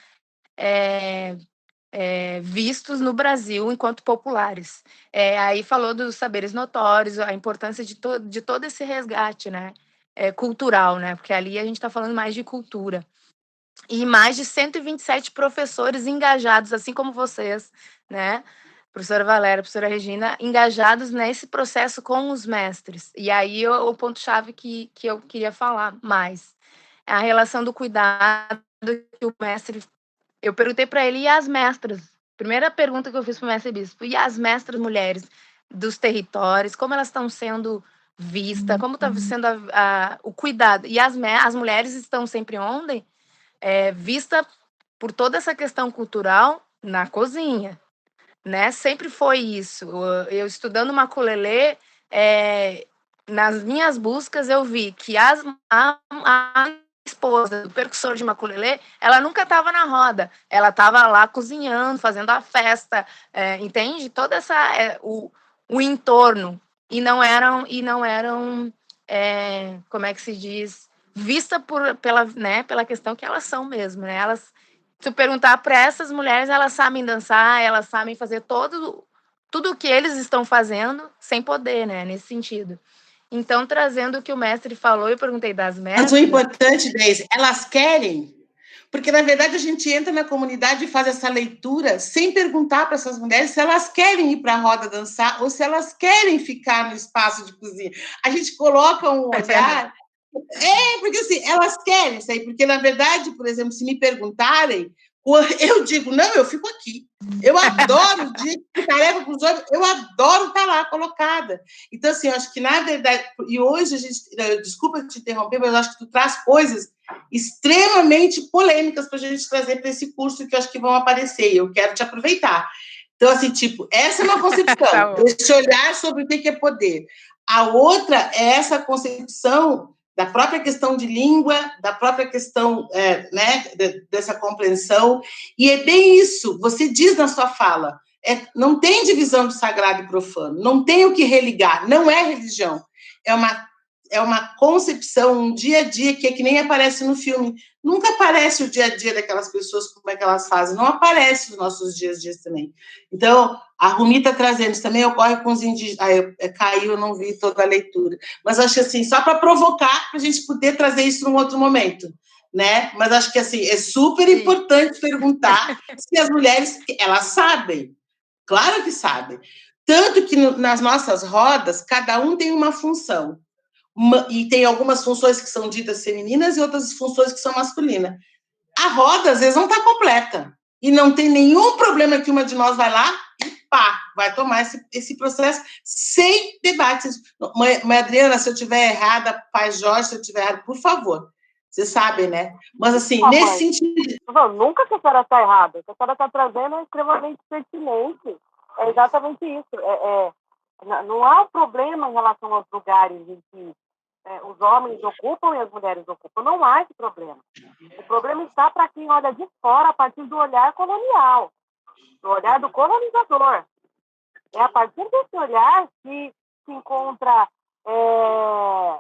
vistos no Brasil enquanto populares. Aí falou dos saberes notórios, a importância de todo esse resgate, né, cultural, né, porque ali a gente está falando mais de cultura. E mais de 127 professores engajados, assim como vocês, né, professora Valéria, professora Regina, engajados nesse processo com os mestres. E aí o ponto-chave que eu queria falar mais, é a relação do cuidado que o mestre... Eu perguntei para ele, e as mestras? Primeira pergunta que eu fiz para o mestre bispo, e as mestras mulheres dos territórios, como elas estão sendo vistas, como está sendo o cuidado? E as mulheres estão sempre onde? Vista por toda essa questão cultural na cozinha, né? Sempre foi isso. Eu estudando maculelê, nas minhas buscas eu vi que a esposa do percussor de maculelê, ela nunca estava na roda, ela estava lá cozinhando, fazendo a festa, entende? Toda o entorno, e não eram como é que se diz, vista pela questão que elas são mesmo, né? Elas, se eu perguntar para essas mulheres, elas sabem dançar, elas sabem fazer tudo o que eles estão fazendo sem poder, né? Nesse sentido. Então, trazendo o que o mestre falou, eu perguntei das Mas mestras. o importante, Deise, elas querem, porque na verdade a gente entra na comunidade e faz essa leitura sem perguntar para essas mulheres se elas querem ir para a roda dançar ou se elas querem ficar no espaço de cozinha. A gente coloca um olhar. Porque assim, elas querem isso aí, porque na verdade, por exemplo, se me perguntarem, eu digo, não, eu fico aqui. Eu adoro o dia que tarefa com os homens, eu adoro estar lá colocada. Então, assim, eu acho que, na verdade, e hoje a gente, desculpa te interromper, mas eu acho que tu traz coisas extremamente polêmicas para a gente trazer para esse curso que eu acho que vão aparecer, e eu quero te aproveitar. Então, assim, tipo, essa é uma concepção, esse olhar sobre o que é poder. A outra é essa concepção da própria questão de língua, da própria questão né, dessa compreensão, e é bem isso, você diz na sua fala, não tem divisão de sagrado e profano, não tem o que religar, não é religião, é uma concepção, um dia a dia que é que nem aparece no filme, nunca aparece o dia a dia daquelas pessoas, como é que elas fazem, não aparece nos nossos dias a dias também. Então, a Rumi está trazendo, isso também ocorre com os indígenas, caiu, eu não vi toda a leitura, mas acho assim, só para provocar, para a gente poder trazer isso num outro momento, né? Mas acho que assim, é super importante perguntar se as mulheres, elas sabem, claro que sabem, tanto que nas nossas rodas, cada um tem uma função, e tem algumas funções que são ditas femininas e outras funções que são masculinas. A roda, às vezes, não está completa. E não tem nenhum problema que uma de nós vai lá e pá, vai tomar esse processo sem debates. Mãe Adriana, se eu estiver errada, pai Jorge, se eu estiver errada, por favor. Vocês sabem, né? Mas, assim, nesse sentido... Não, nunca que a senhora está errada. O que a senhora está trazendo é extremamente pertinente. É exatamente isso. Não há um problema em relação aos lugares em que os homens ocupam e as mulheres ocupam. Não há esse problema. O problema está para quem olha de fora a partir do olhar colonial, do olhar do colonizador. É a partir desse olhar que se encontra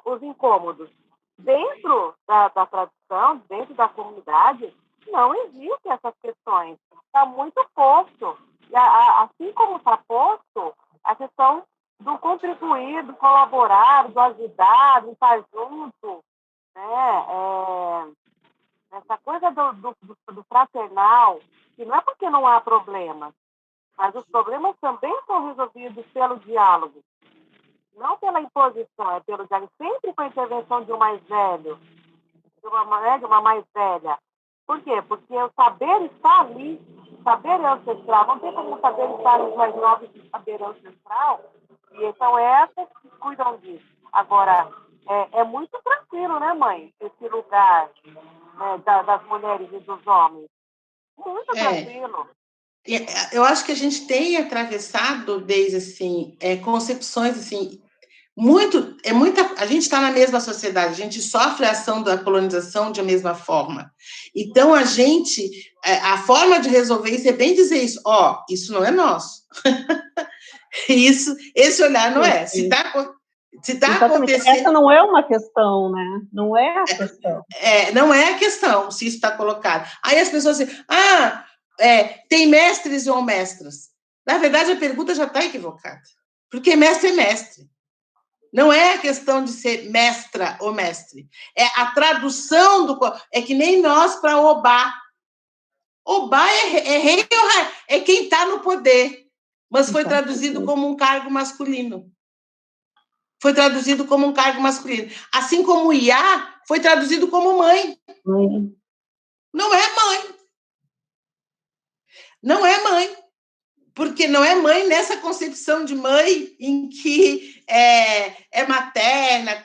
os incômodos. Dentro da tradição, dentro da comunidade, não existem essas questões. Está muito posto. E assim como está posto, a questão do contribuir, do colaborar, do ajudar, do estar junto, né? Essa coisa do fraternal, que não é porque não há problemas, mas os problemas também são resolvidos pelo diálogo, não pela imposição, é pelo diálogo, sempre com a intervenção de um mais velho, de uma mais velha. Por quê? Porque o saber está ali, o saber é ancestral, não tem como o saber estar nos mais novos do saber ancestral, e são essas que cuidam disso. Agora, é muito tranquilo, né, mãe? Esse lugar, né, das mulheres e dos homens. Muito tranquilo. Eu acho que a gente tem atravessado desde assim concepções assim a gente está na mesma sociedade, a gente sofre a ação da colonização de mesma forma. Então a forma de resolver isso é bem dizer isso, isso não é nosso. Esse olhar não é. Se está acontecendo. Essa não é uma questão, né? Não é a questão. Não é a questão se isso está colocado. Aí as pessoas dizem, tem mestres ou mestras. Na verdade, a pergunta já está equivocada. Porque mestre é mestre. Não é a questão de ser mestra ou mestre. É a tradução do... É que nem nós para Obá. Obá é rei ou rei? É quem está no poder. Mas foi traduzido como um cargo masculino. Foi traduzido como um cargo masculino. Assim como Iá foi traduzido como mãe. Não é mãe. Não é mãe. Porque não é mãe nessa concepção de mãe em que é materna.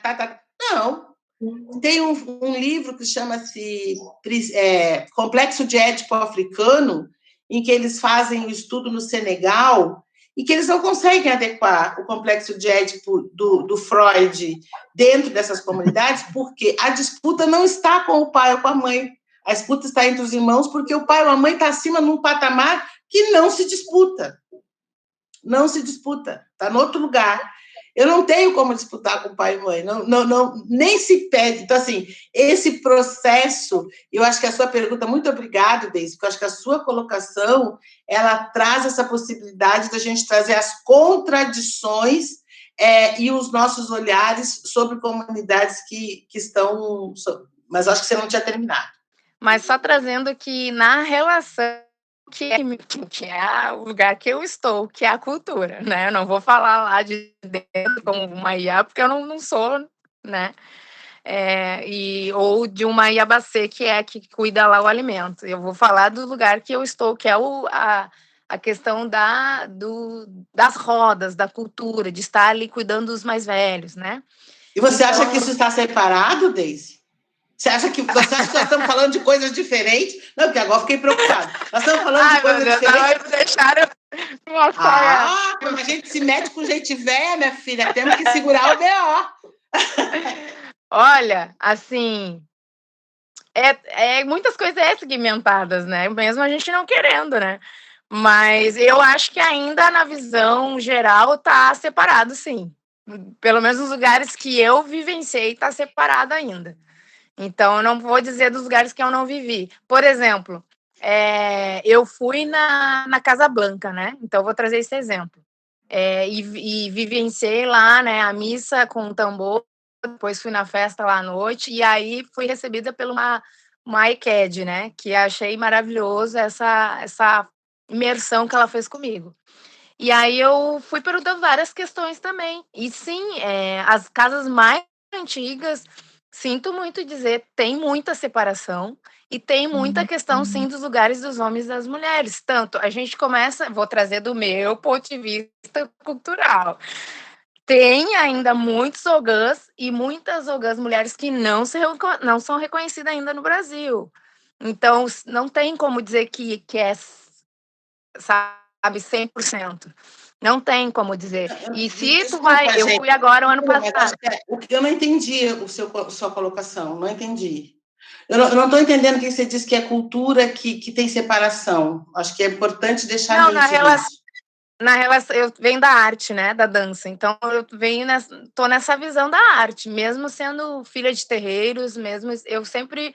Não. Tem um livro que chama-se Complexo de Édipo Africano, em que eles fazem um estudo no Senegal e que eles não conseguem adequar o complexo de Édipo do Freud dentro dessas comunidades, porque a disputa não está com o pai ou com a mãe. A disputa está entre os irmãos, porque o pai ou a mãe está acima num patamar que não se disputa. Não se disputa, está em outro lugar. Eu não tenho como disputar com pai e mãe, não, nem se pede. Então, assim, esse processo, eu acho que a sua pergunta, muito obrigada, Deise, porque eu acho que a sua colocação, ela traz essa possibilidade da gente trazer as contradições e os nossos olhares sobre comunidades que estão... Mas acho que você não tinha terminado. Mas só trazendo que na relação que é o lugar que eu estou, que é a cultura, né? Eu não vou falar lá de dentro como uma Iá, porque eu não sou, né? Ou de uma Iabacê, que é que cuida lá o alimento. Eu vou falar do lugar que eu estou, que é a questão das rodas, da cultura, de estar ali cuidando dos mais velhos, né? E você acha que isso está separado, Deise? Você acha que nós estamos falando de coisas diferentes? Não, porque agora fiquei preocupada. Nós estamos falando de coisas diferentes. Deixaram quando a gente se mete com gente velha, minha filha, temos que segurar o BO. Olha, assim, muitas coisas segmentadas, né? Mesmo a gente não querendo, né? Mas eu acho que ainda na visão geral está separado, sim. Pelo menos nos lugares que eu vivenciei, está separado ainda. Então, eu não vou dizer dos lugares que eu não vivi. Por exemplo, eu fui na Casa Blanca, né? Então, eu vou trazer esse exemplo. E vivenciei lá, né, a missa com o tambor, depois fui na festa lá à noite, e aí fui recebida por uma ICAD, né? Que achei maravilhoso essa imersão que ela fez comigo. E aí eu fui perguntando várias questões também. E sim, as casas mais antigas, sinto muito dizer, tem muita separação e tem muita questão, sim, dos lugares dos homens e das mulheres. Tanto, a gente começa, vou trazer do meu ponto de vista cultural. Tem ainda muitos ogãs e muitas ogãs mulheres que não são reconhecidas ainda no Brasil. Então, não tem como dizer que é, sabe, 100%. Não tem como dizer. E se tu vai... Eu fui agora o ano passado. Eu não entendi sua colocação, não entendi. Eu não estou entendendo que você diz que é cultura que tem separação. Acho que é importante deixar nítido isso. Na relação, eu venho da arte, né, da dança, então eu tô nessa visão da arte, mesmo sendo filha de terreiros, mesmo eu sempre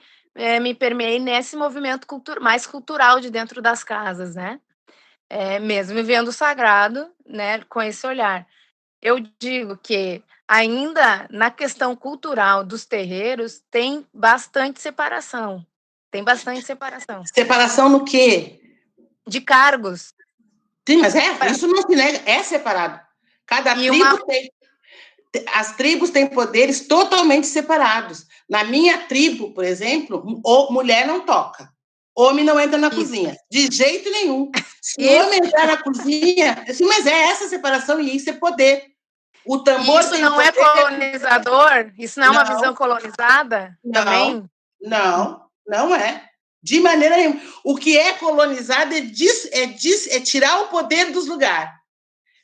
me permeei nesse movimento mais cultural de dentro das casas, né, mesmo vivendo o sagrado, né, com esse olhar. Eu digo que ainda na questão cultural dos terreiros tem bastante separação. Tem bastante separação. Separação no quê? De cargos. Sim, mas isso não se nega, é separado. Cada tribo tem... As tribos têm poderes totalmente separados. Na minha tribo, por exemplo, mulher não toca. Homem não entra na cozinha. De jeito nenhum. Se o homem entrar na cozinha... Sim, mas é essa separação e isso é poder. O tambor Isso tem não é poder... colonizador? Isso não é uma Não. visão colonizada também? Não é. De maneira nenhuma. O que é colonizado é tirar o poder dos lugares.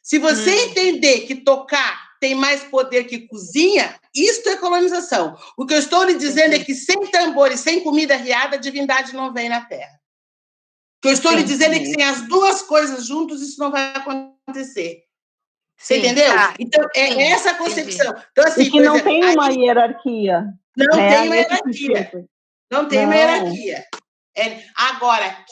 Se você entender que tocar tem mais poder que cozinha, isto é colonização. O que eu estou lhe dizendo é que sem tambor e sem comida riada, a divindade não vem na Terra. O que eu estou lhe dizendo é que sem as duas coisas juntos, isso não vai acontecer. Você entendeu? Tá. Então, é essa a concepção. Então, assim, e que não tem uma hierarquia. Não tem uma hierarquia. Não tem uma hierarquia. Agora,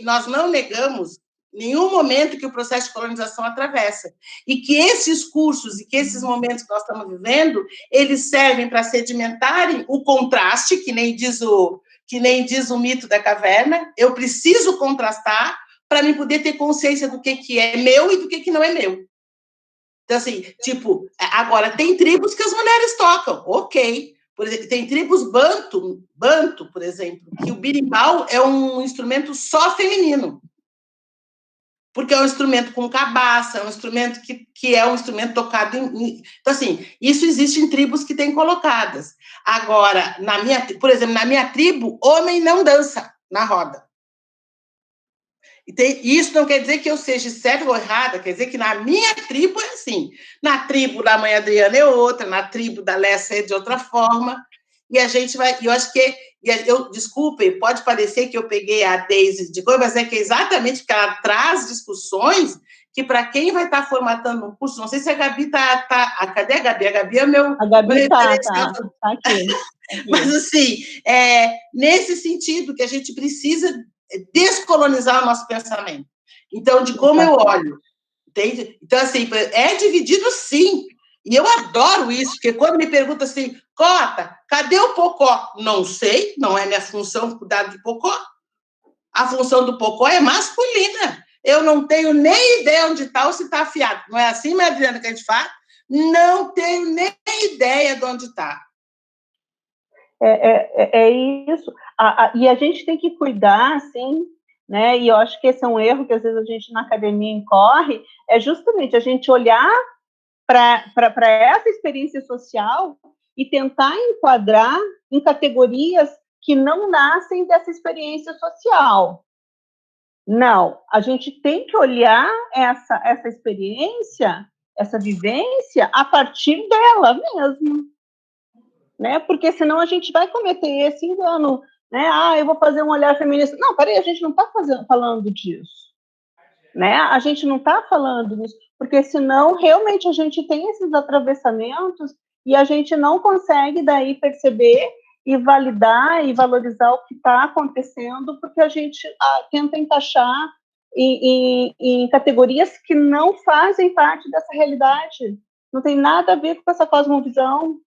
nós não negamos nenhum momento que o processo de colonização atravessa. E que esses cursos e que esses momentos que nós estamos vivendo, eles servem para sedimentarem o contraste, que nem diz o mito da caverna. Eu preciso contrastar para mim poder ter consciência do que é meu e do que não é meu. Então, assim, tipo, agora, tem tribos que as mulheres tocam, ok. Por exemplo, tem tribos banto, por exemplo, que o berimbau é um instrumento só feminino. Porque é um instrumento com cabaça, é um instrumento que é um instrumento tocado em... Então, assim, isso existe em tribos que têm colocadas. Agora, por exemplo, na minha tribo, homem não dança na roda. E isso não quer dizer que eu seja certa ou errada, quer dizer que na minha tribo é assim. Na tribo da mãe Adriana é outra, na tribo da Lessa é de outra forma. E a gente vai... Eu acho que... Desculpe, pode parecer que eu peguei a Daisy de coisa, mas é que é exatamente porque ela traz discussões que, para quem vai estar formatando um curso, não sei se a Gabi está... Cadê a Gabi? A Gabi é meu... A Gabi está aqui. Mas, assim, nesse sentido que a gente precisa descolonizar o nosso pensamento. Então, de como eu olho. Entende? Então, assim, é dividido, sim. E eu adoro isso, porque quando me perguntam assim, Cota, cadê o Pocó? Não sei, não é minha função cuidar de Pocó. A função do Pocó é masculina. Eu não tenho nem ideia onde está ou se está afiado. Não é assim, minha Adriana, que a gente fala? Não tenho nem ideia de onde está. É isso. E a gente tem que cuidar, assim, né? E eu acho que esse é um erro que às vezes a gente na academia incorre, é justamente a gente olhar para essa experiência social e tentar enquadrar em categorias que não nascem dessa experiência social. Não, a gente tem que olhar essa experiência, essa vivência, a partir dela mesmo. Né? Porque senão a gente vai cometer esse engano, né? Eu vou fazer um olhar feminista. Não, peraí, a gente não está falando disso, né? A gente não está falando disso, porque senão realmente a gente tem esses atravessamentos e a gente não consegue daí perceber e validar e valorizar o que está acontecendo, porque a gente tenta encaixar em categorias que não fazem parte dessa realidade, não tem nada a ver com essa cosmovisão.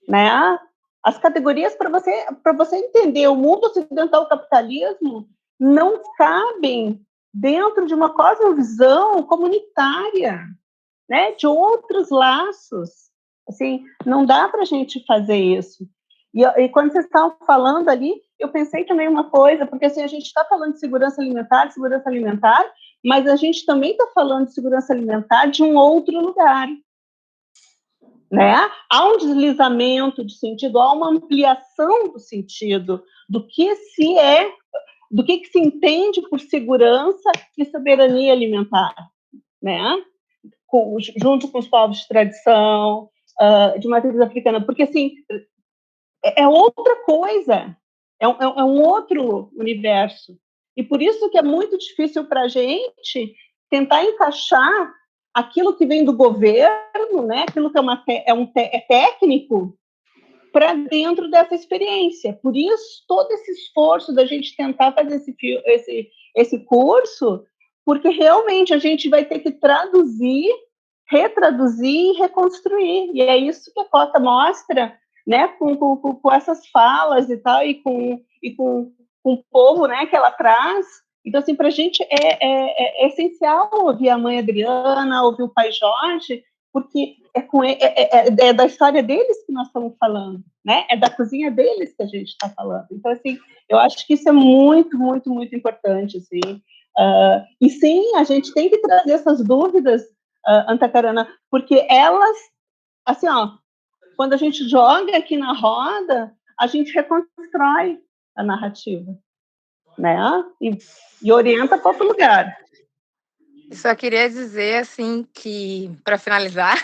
Né? As categorias para você entender o mundo ocidental, o capitalismo, não cabem dentro de uma cosmovisão comunitária, né? De outros laços. Assim, não dá para a gente fazer isso. E quando vocês estavam falando ali, eu pensei também uma coisa, porque assim, a gente está falando de segurança alimentar, mas a gente também está falando de segurança alimentar de um outro lugar. Né? Há um deslizamento de sentido, há uma ampliação do sentido do que se entende por segurança e soberania alimentar, né? Junto com os povos de tradição, de matriz africana, porque assim é outra coisa, é um outro universo, e por isso que é muito difícil para a gente tentar encaixar aquilo que vem do governo, né, aquilo que é técnico, para dentro dessa experiência. Por isso, todo esse esforço da gente tentar fazer esse curso, porque realmente a gente vai ter que traduzir, retraduzir e reconstruir. E é isso que a Cota mostra, né, com essas falas e tal, e com o povo, né, que ela traz. Então, assim, para a gente é essencial ouvir a mãe Adriana, ouvir o pai Jorge, porque é da história deles que nós estamos falando, né? É da cozinha deles que a gente está falando. Então, assim, eu acho que isso é muito, muito, muito importante, assim. E sim, a gente tem que trazer essas dúvidas Antacarana, porque elas, assim, ó, quando a gente joga aqui na roda, a gente reconstrói a narrativa, né? E orienta para outro lugar. Eu só queria dizer, assim, que, para finalizar,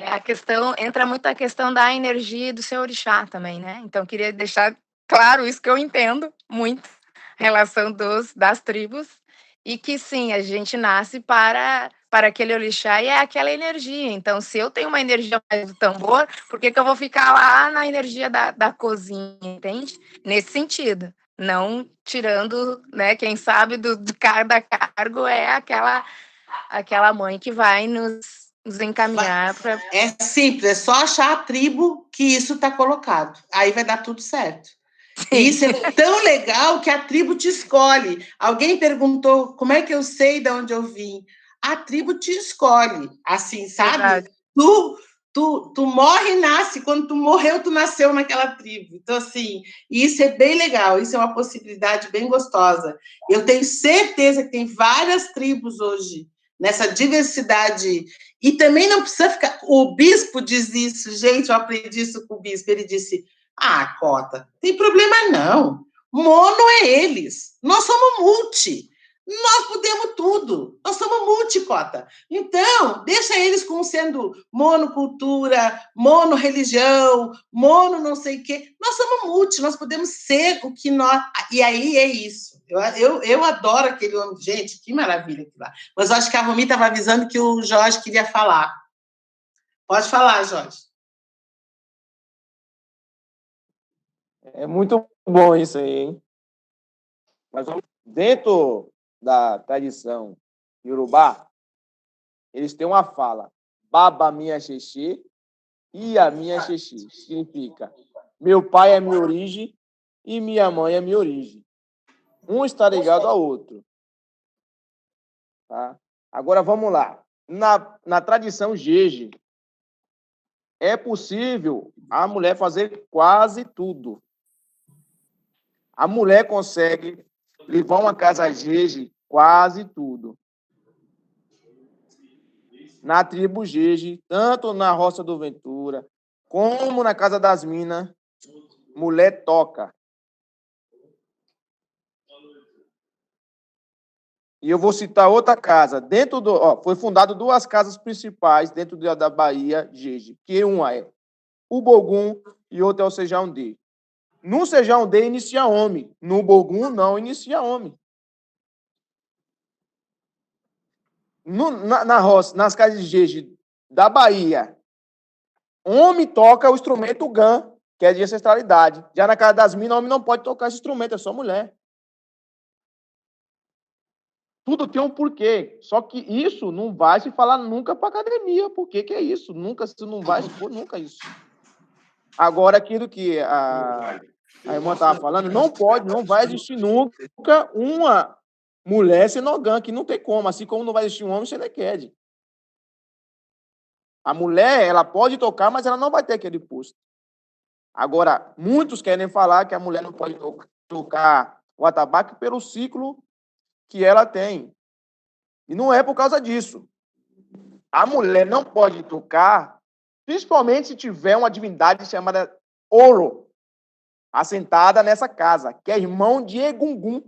a questão, entra muito a questão da energia do seu orixá também, né? Então, queria deixar claro isso que eu entendo muito, a relação das tribos, e que sim, a gente nasce para aquele orixá e é aquela energia. Então, se eu tenho uma energia mais do tambor, por que eu vou ficar lá na energia da cozinha, entende? Nesse sentido. Não tirando, né? Quem sabe do cada cargo é aquela mãe que vai nos encaminhar para. É simples, é só achar a tribo que isso está colocado. Aí vai dar tudo certo. E isso é tão legal que a tribo te escolhe. Alguém perguntou como é que eu sei de onde eu vim. A tribo te escolhe, assim, sabe? Verdade. Tu morre e nasce. Quando tu morreu, tu nasceu naquela tribo. Então, assim, isso é bem legal. Isso é uma possibilidade bem gostosa. Eu tenho certeza que tem várias tribos hoje nessa diversidade. E também não precisa ficar... O bispo diz isso, gente, eu aprendi isso com o bispo. Ele disse... Ah, Cota, tem problema não. Mono é eles. Nós somos multi. Nós podemos tudo. Nós somos multi, Cota. Então, deixa eles como sendo monocultura, mono-religião, mono não sei o quê. Nós somos multi, nós podemos ser o que nós... E aí é isso. Eu adoro aquele homem. Gente, que maravilha aquilo lá. Mas eu acho que a Romi estava avisando que o Jorge queria falar. Pode falar, Jorge. É muito bom isso aí, hein? Mas dentro da tradição iorubá, eles têm uma fala: Baba minha xexê e a minha xexê. Significa: meu pai é minha origem e minha mãe é minha origem. Um está ligado ao outro. Tá? Agora vamos lá. Na tradição Jeje, é possível a mulher fazer quase tudo. A mulher consegue levar uma casa Jeje quase tudo. Na tribo Jeje, tanto na Roça do Ventura, como na Casa das Minas, mulher toca. E eu vou citar outra casa. Foi fundado 2 casas principais dentro da Bahia Jeje, que uma é o Bogum e outra é o Sejaundê. No Sejaundê inicia homem, no Bogum não inicia homem. Na roça, nas casas de Jeje da Bahia, homem toca o instrumento gã, que é de ancestralidade. Já na Casa das Minas, homem não pode tocar esse instrumento, é só mulher. Tudo tem um porquê. Só que isso não vai se falar nunca para academia. Por que é isso? Nunca, se não vai expor nunca isso. Agora, aquilo que a irmã estava falando, não vai existir nunca uma mulher cenogã, que não tem como. Assim como não vai existir um homem senequede. A mulher, ela pode tocar, mas ela não vai ter aquele posto. Agora, muitos querem falar que a mulher não pode tocar o atabaque pelo ciclo que ela tem. E não é por causa disso. A mulher não pode tocar, principalmente se tiver uma divindade chamada Oro, assentada nessa casa, que é irmão de Egungun.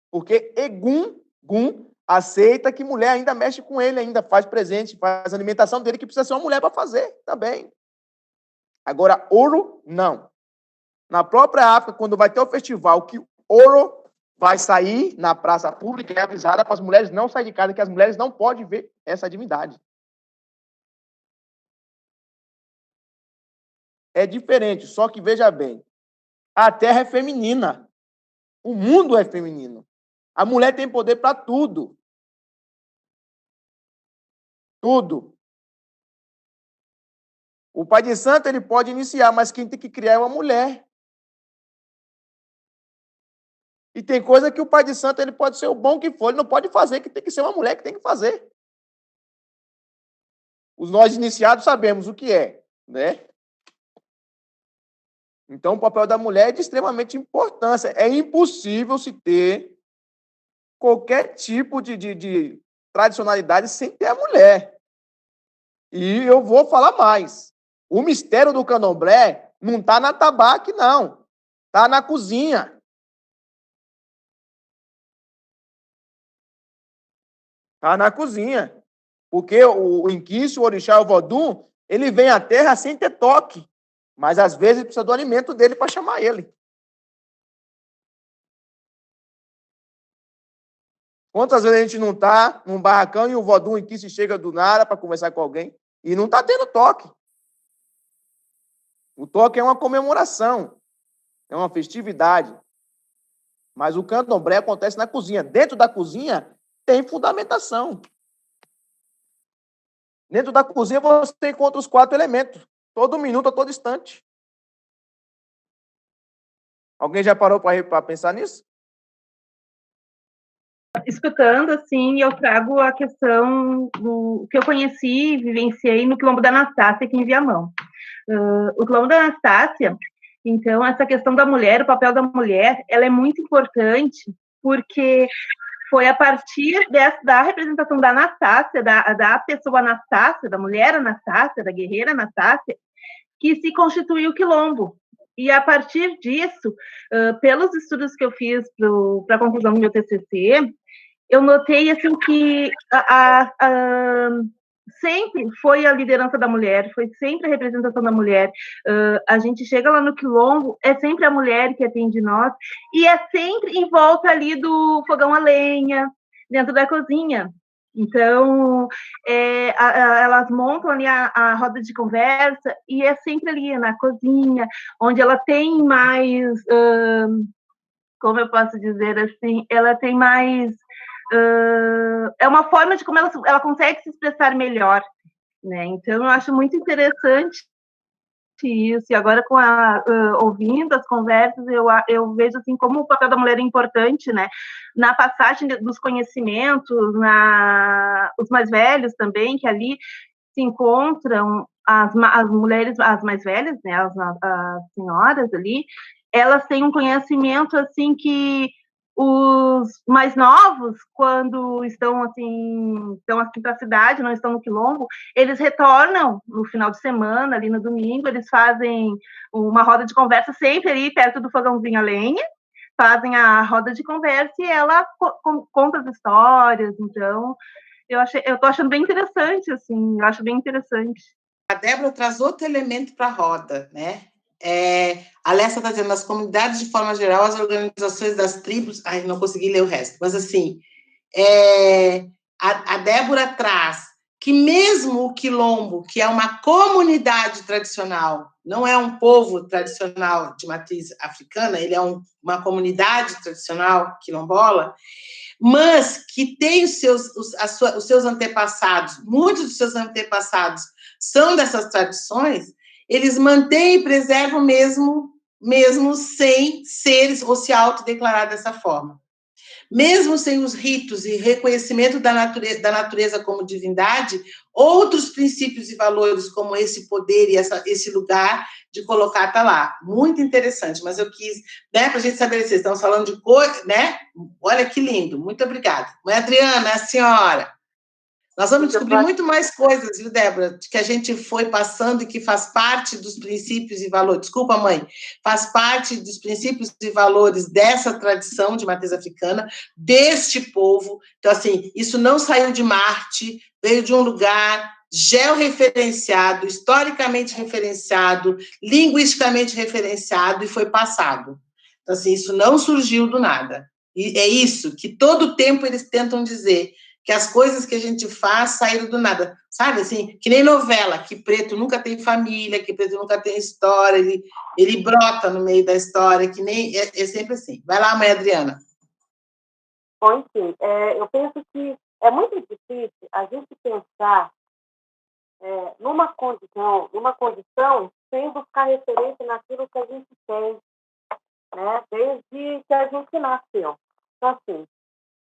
Porque Egungun aceita que mulher ainda mexe com ele, ainda faz presente, faz alimentação dele, que precisa ser uma mulher para fazer também. Agora, Oro, não. Na própria África, quando vai ter o festival, que Oro vai sair na praça pública, é avisada para as mulheres não saírem de casa, que as mulheres não podem ver essa divindade. É diferente, só que veja bem, a terra é feminina, o mundo é feminino. A mulher tem poder para tudo. Tudo. O pai de santo ele pode iniciar, mas quem tem que criar é uma mulher. E tem coisa que o pai de santo ele pode ser o bom que for, ele não pode fazer, que tem que ser uma mulher que tem que fazer. Os nós iniciados sabemos o que é, né? Então, o papel da mulher é de extremamente importância. É impossível se ter qualquer tipo de tradicionalidade sem ter a mulher. E eu vou falar mais. O mistério do candomblé não está na tabaque, não. Está na cozinha. Está na cozinha. Porque o inquice, o orixá, o vodum, ele vem à terra sem ter toque. Mas, às vezes, precisa do alimento dele para chamar ele. Quantas vezes a gente não está num barracão e o vodum, o inquice, chega do nada para conversar com alguém e não está tendo toque. O toque é uma comemoração, é uma festividade. Mas o candomblé acontece na cozinha. Dentro da cozinha tem fundamentação. Dentro da cozinha você encontra os 4 elementos. Todo minuto, a todo instante. Alguém já parou para pensar nisso? Escutando, assim, eu trago a questão do que eu conheci e vivenciei no Quilombo da Anastácia, aqui em Viamão. O Quilombo da Anastácia, então, essa questão da mulher, o papel da mulher, ela é muito importante, porque foi a partir da representação da Anastácia, da pessoa Anastácia, da mulher Anastácia, da guerreira Anastácia, que se constituiu o Quilombo. E a partir disso, pelos estudos que eu fiz para a conclusão do meu TCC, eu notei assim que sempre foi a liderança da mulher, foi sempre a representação da mulher. A gente chega lá no Quilombo, é sempre a mulher que atende nós, e é sempre em volta ali do fogão a lenha, dentro da cozinha. Então, elas montam ali a roda de conversa, e é sempre ali na cozinha, onde ela tem mais, como eu posso dizer assim, ela tem mais... é uma forma de como ela consegue se expressar melhor, né? Então, eu acho muito interessante isso. E agora, ouvindo as conversas, eu vejo assim como o papel da mulher é importante, né? Na passagem dos conhecimentos, os mais velhos também, que ali se encontram as mulheres, as mais velhas, né? As senhoras ali, elas têm um conhecimento assim que os mais novos, quando estão aqui para a cidade, não estão no Quilombo, eles retornam no final de semana, ali no domingo, eles fazem uma roda de conversa sempre ali perto do fogãozinho a lenha, fazem a roda de conversa e ela conta as histórias. Então, eu estou achando bem interessante, assim, eu acho bem interessante. A Débora traz outro elemento para a roda, né? A Alessa está dizendo, nas comunidades, de forma geral, as organizações das tribos... Ai, não consegui ler o resto, mas assim, a Débora traz que mesmo o Quilombo, que é uma comunidade tradicional, não é um povo tradicional de matriz africana, ele é uma comunidade tradicional quilombola, mas que tem os seus antepassados, muitos dos seus antepassados são dessas tradições, eles mantêm e preservam mesmo sem seres ou se autodeclarar dessa forma. Mesmo sem os ritos e reconhecimento da natureza como divindade, outros princípios e valores, como esse poder e esse lugar de colocar está lá. Muito interessante, mas eu quis, né, para a gente estabelecer, estamos falando de coisa, né? Olha que lindo, muito obrigada. Mãe Adriana, a senhora. Nós vamos descobrir muito mais coisas, viu, Débora, que a gente foi passando e que faz parte dos princípios e valores. Desculpa, mãe. Faz parte dos princípios e valores dessa tradição de matriz africana, deste povo. Então, assim, isso não saiu de Marte, veio de um lugar georreferenciado, historicamente referenciado, linguisticamente referenciado e foi passado. Então, assim, isso não surgiu do nada. E é isso que todo tempo eles tentam dizer, que as coisas que a gente faz saíram do nada, sabe, assim, que nem novela, que preto nunca tem família, que preto nunca tem história, ele brota no meio da história, que nem, é sempre assim. Vai lá, mãe Adriana. Bom, enfim, eu penso que é muito difícil a gente pensar numa condição sem buscar referência naquilo que a gente tem, né, desde que a gente nasceu. Então, assim,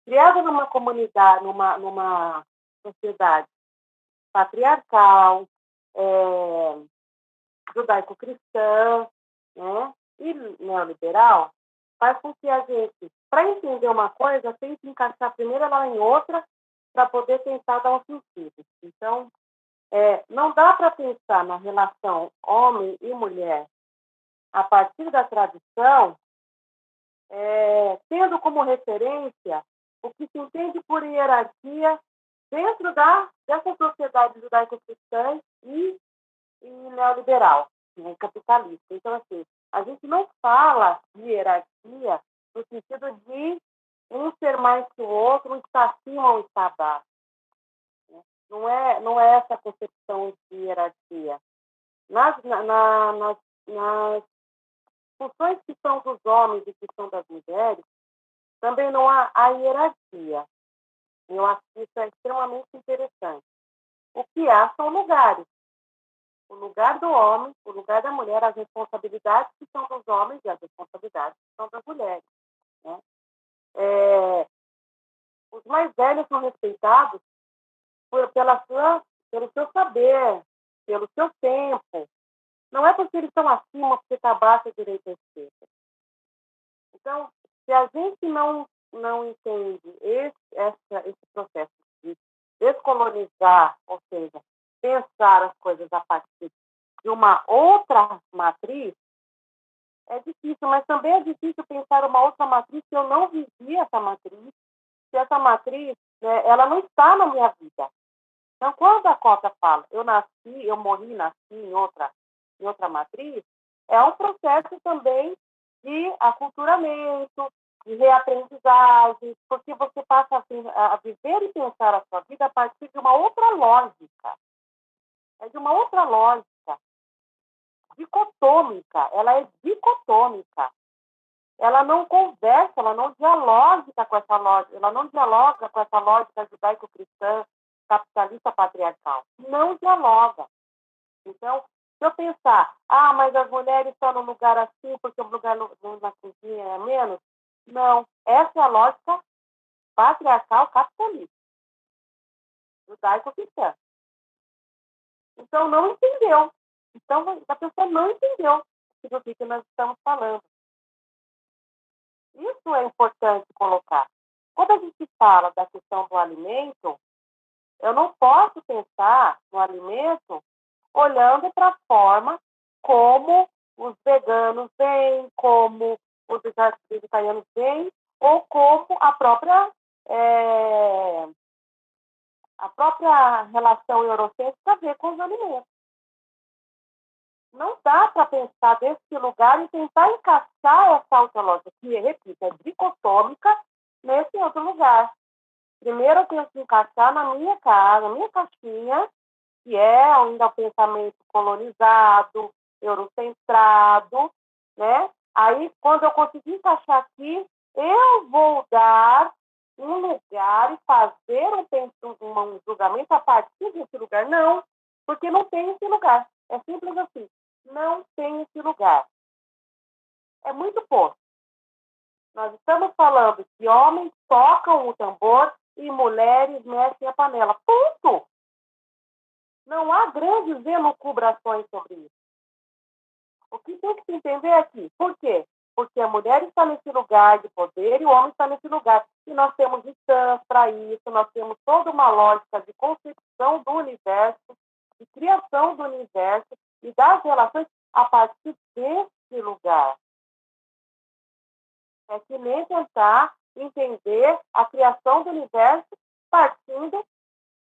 criada numa comunidade, numa sociedade patriarcal, judaico-cristã, né, e neoliberal, faz com que a gente, para entender uma coisa, tem que encaixar primeiro ela em outra para poder tentar dar um sentido. Então, não dá para pensar na relação homem e mulher a partir da tradição, tendo como referência o que se entende por hierarquia dentro dessa sociedade judaico-cristã e neoliberal, né, capitalista. Então, assim, a gente não fala de hierarquia no sentido de um ser mais que o outro, um está acima ou um está abaixo. Né? Não é essa concepção de hierarquia. Nas funções que são dos homens e que são das mulheres, também não há a hierarquia. Eu acho que isso é extremamente interessante. O que há são lugares. O lugar do homem, o lugar da mulher, as responsabilidades que são dos homens e as responsabilidades que são das mulheres. Né? Os mais velhos são respeitados pelo seu saber, pelo seu tempo. Não é porque eles estão acima, porque está abaixo a direita e a esquerda. Então, se a gente não entende esse processo de descolonizar, ou seja, pensar as coisas a partir de uma outra matriz, é difícil, mas também é difícil pensar uma outra matriz se eu não vivi essa matriz, se essa matriz, né, ela não está na minha vida. Então, quando a Cota fala, eu morri, nasci em outra matriz, é um processo também de aculturamento, de reaprendizagem, porque você passa a viver e pensar a sua vida a partir de uma outra lógica. É de uma outra lógica, dicotômica. Ela é dicotômica. Ela não conversa, ela não dialoga com essa lógica, judaico-cristã, capitalista patriarcal. Não dialoga. Então, se eu pensar, mas as mulheres estão no lugar assim porque o lugar na cozinha é menos, não. Essa é a lógica patriarcal capitalista, judaico-cristã. Então, não entendeu. Então, a pessoa não entendeu do que nós estamos falando. Isso é importante colocar. Quando a gente fala da questão do alimento, eu não posso pensar no alimento olhando para a forma como os veganos veem, como os vegetarianos veem, ou como a própria relação eurocêntrica vê com os alimentos. Não dá para pensar desse lugar e tentar encaixar essa outra lógica, que, repito, é dicotômica, nesse outro lugar. Primeiro eu tenho que encaixar na minha casa, na minha caixinha, que é ainda o pensamento colonizado, eurocentrado, né? Aí, quando eu conseguir encaixar aqui, eu vou dar um lugar e fazer um julgamento a partir desse lugar. Não, porque não tem esse lugar. É simples assim. Não tem esse lugar. É muito pouco. Nós estamos falando que homens tocam o tambor e mulheres mexem a panela. Ponto! Não há grandes elucubrações sobre isso. O que tem que se entender aqui? Por quê? Porque a mulher está nesse lugar de poder e o homem está nesse lugar. E nós temos instâncias para isso, nós temos toda uma lógica de concepção do universo, de criação do universo e das relações a partir desse lugar. É que nem tentar entender a criação do universo partindo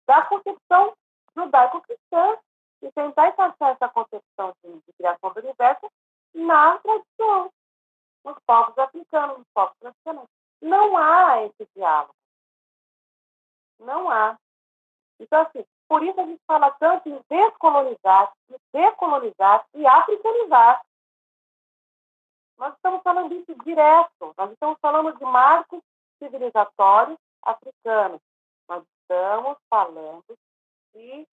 da concepção judaico-cristã e tentar encaixar essa concepção de criação do universo na tradição, nos povos africanos, nos povos tradicionais. Não há esse diálogo. Não há. Então, assim, por isso a gente fala tanto em descolonizar e africanizar. Nós estamos falando disso direto. Nós estamos falando de marcos civilizatórios africanos. Nós estamos falando de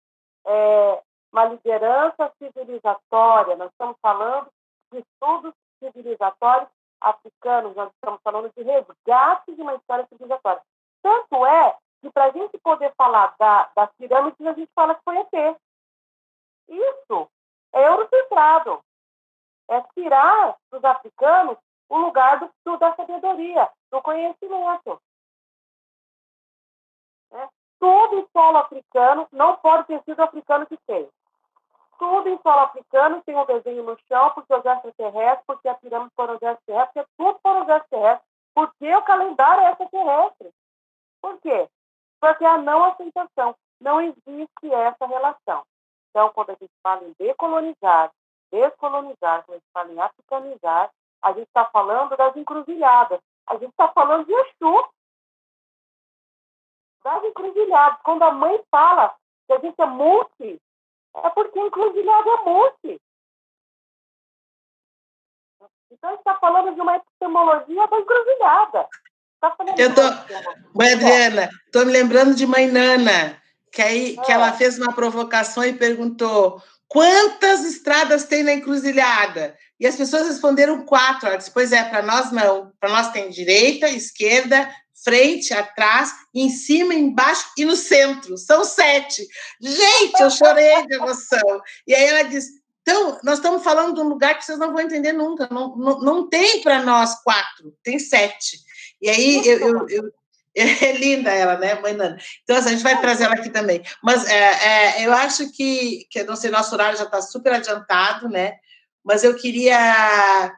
uma liderança civilizatória. Nós estamos falando de estudos civilizatórios africanos. Nós estamos falando de resgate de uma história civilizatória. Tanto é que, para a gente poder falar das pirâmides, a gente fala que foi ET. Isso é eurocentrado. É tirar dos africanos o lugar da sabedoria, do conhecimento. Né? Tudo em solo africano não pode ter sido africano que fez. Tudo em solo africano tem um desenho no chão, porque os extraterrestres, porque a pirâmide foram os extraterrestres, porque tudo foram os extraterrestres, porque o calendário é extraterrestre. Por quê? Porque a não aceitação. Não existe essa relação. Então, quando a gente fala em decolonizar, descolonizar, quando a gente fala em africanizar, a gente está falando das encruzilhadas. A gente está falando de Exu. Das encruzilhadas. Quando a mãe fala que a gente é multi, é porque encruzilhada é multi. Então, a gente está falando de uma epistemologia da encruzilhada. Mãe Adriana, estou me lembrando de Mãe Nana, que ela fez uma provocação e perguntou quantas estradas tem na encruzilhada? E as pessoas responderam 4. Ela disse, pois é, para nós não. Para nós tem direita, esquerda, frente, atrás, em cima, embaixo e no centro. São 7. Gente, eu chorei de emoção. E aí ela disse, então, nós estamos falando de um lugar que vocês não vão entender nunca. Não tem para nós 4, tem 7. E aí, é linda ela, né, Mãe Nana? Então, assim, a gente vai trazer ela aqui também. Mas eu acho que, não sei, nosso horário já está super adiantado, né? Mas eu queria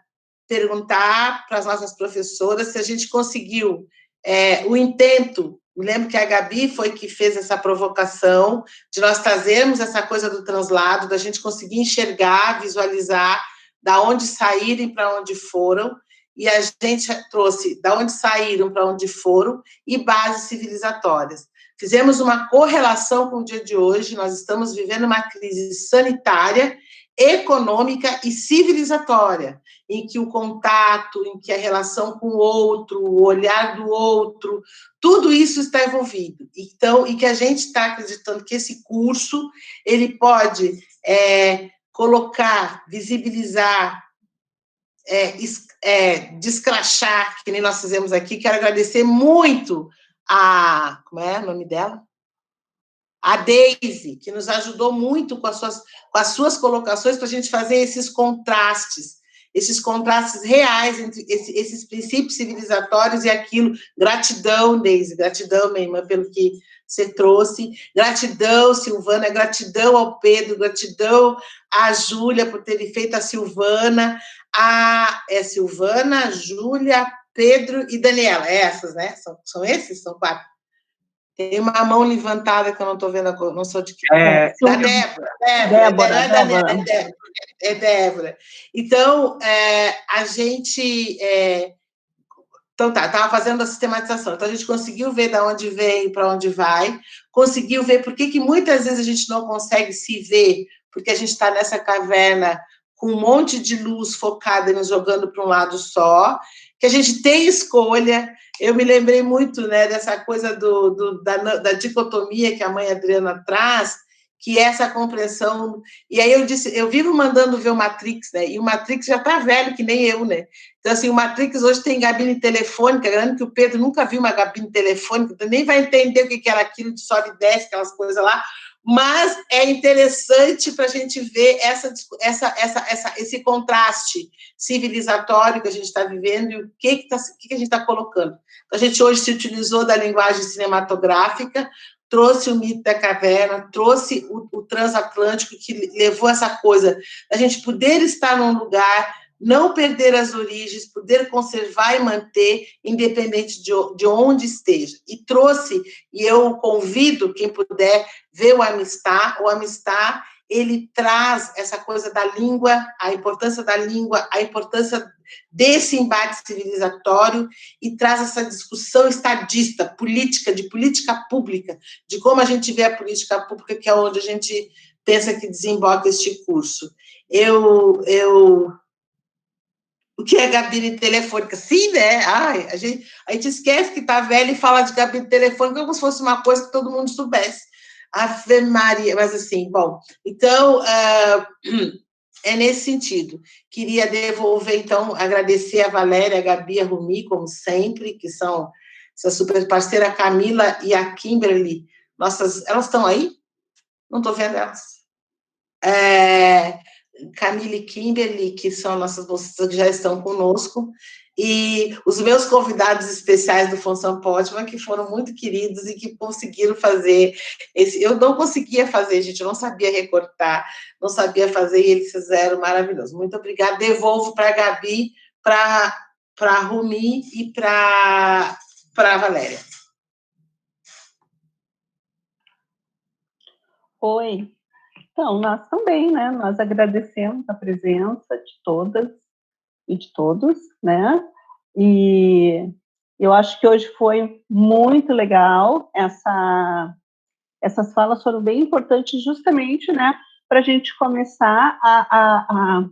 perguntar para as nossas professoras se a gente conseguiu o intento. Me lembro que a Gabi foi que fez essa provocação de nós trazermos essa coisa do translado, da gente conseguir enxergar, visualizar da onde saírem para onde foram, e a gente trouxe da onde saíram para onde foram e bases civilizatórias. Fizemos uma correlação com o dia de hoje, nós estamos vivendo uma crise sanitária, econômica e civilizatória, em que o contato, em que a relação com o outro, o olhar do outro, tudo isso está envolvido. Então, e que a gente está acreditando que esse curso, ele pode colocar, visibilizar, descrachar, que nem nós fizemos aqui. Quero agradecer muito como é o nome dela? A Deise, que nos ajudou muito com as suas colocações para a gente fazer esses contrastes reais entre esses princípios civilizatórios e aquilo. Gratidão, Deise, gratidão, minha irmã, pelo que você trouxe. Gratidão, Silvana, gratidão ao Pedro, gratidão à Júlia por terem feito a Silvana, Silvana, Júlia, Pedro e Daniela. Essas, né? São esses? São 4. Tem uma mão levantada que eu não estou vendo, não sou de quem. Da Débora. Débora. Então, a gente... Então, estava fazendo a sistematização. Então, a gente conseguiu ver de onde vem e para onde vai, conseguiu ver por que muitas vezes a gente não consegue se ver, porque a gente está nessa caverna com um monte de luz focada e nos jogando para um lado só, que a gente tem escolha. Eu me lembrei muito, né, dessa coisa da dicotomia que a mãe Adriana traz, que é essa compreensão. E aí eu vivo mandando ver o Matrix, né? E o Matrix já está velho, que nem eu, né? Então, assim, o Matrix hoje tem gabine telefônica, grande que o Pedro nunca viu uma gabine telefônica, nem vai entender o que era aquilo de sobe e desce, aquelas coisas lá, mas é interessante para a gente ver esse contraste civilizatório que a gente está vivendo e o que a gente está colocando. A gente hoje se utilizou da linguagem cinematográfica, trouxe o mito da caverna, trouxe o transatlântico, que levou essa coisa, a gente poder estar num lugar, não perder as origens, poder conservar e manter, independente de onde esteja. E trouxe, e eu convido quem puder ver o Amistad. O Amistad, ele traz essa coisa da língua, a importância desse embate civilizatório, e traz essa discussão estadista, política, de política pública, de como a gente vê a política pública, que é onde a gente pensa que desemboca este curso. O que é gabine telefônica? Sim, né? Ai, a gente esquece que está velho e fala de gabine telefônica como se fosse uma coisa que todo mundo soubesse. Ave Maria, mas assim, bom, então, é nesse sentido. Queria devolver, então, agradecer a Valéria, a Gabi, a Rumi, como sempre, que são essa super parceira, a Camila e a Kimberly. Elas estão aí? Não estou vendo elas. Camille e Kimberly, que são nossas bolsistas que já estão conosco, e os meus convidados especiais do Função Pótima, que foram muito queridos e que conseguiram fazer esse... Eu não conseguia fazer, gente, eu não sabia recortar, não sabia fazer, e eles fizeram maravilhoso. Muito obrigada. Devolvo para a Gabi, para a Rumi e para a Valéria. Oi. Então, nós também, né? Nós agradecemos a presença de todas e de todos, né? E eu acho que hoje foi muito legal. Essas falas foram bem importantes justamente, né? Para a gente começar a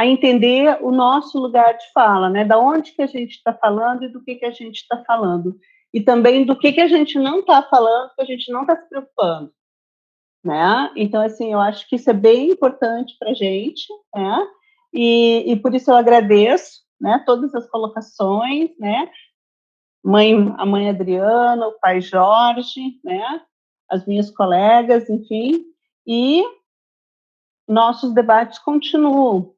entender o nosso lugar de fala, né? Da onde que a gente está falando e do que a gente está falando. E também do que a gente não está falando, que a gente não está se preocupando. Né? Então, assim, eu acho que isso é bem importante para a gente, né? E por isso eu agradeço, né, todas as colocações, né? A mãe Adriana, o pai Jorge, né? As minhas colegas, enfim, e nossos debates continuam,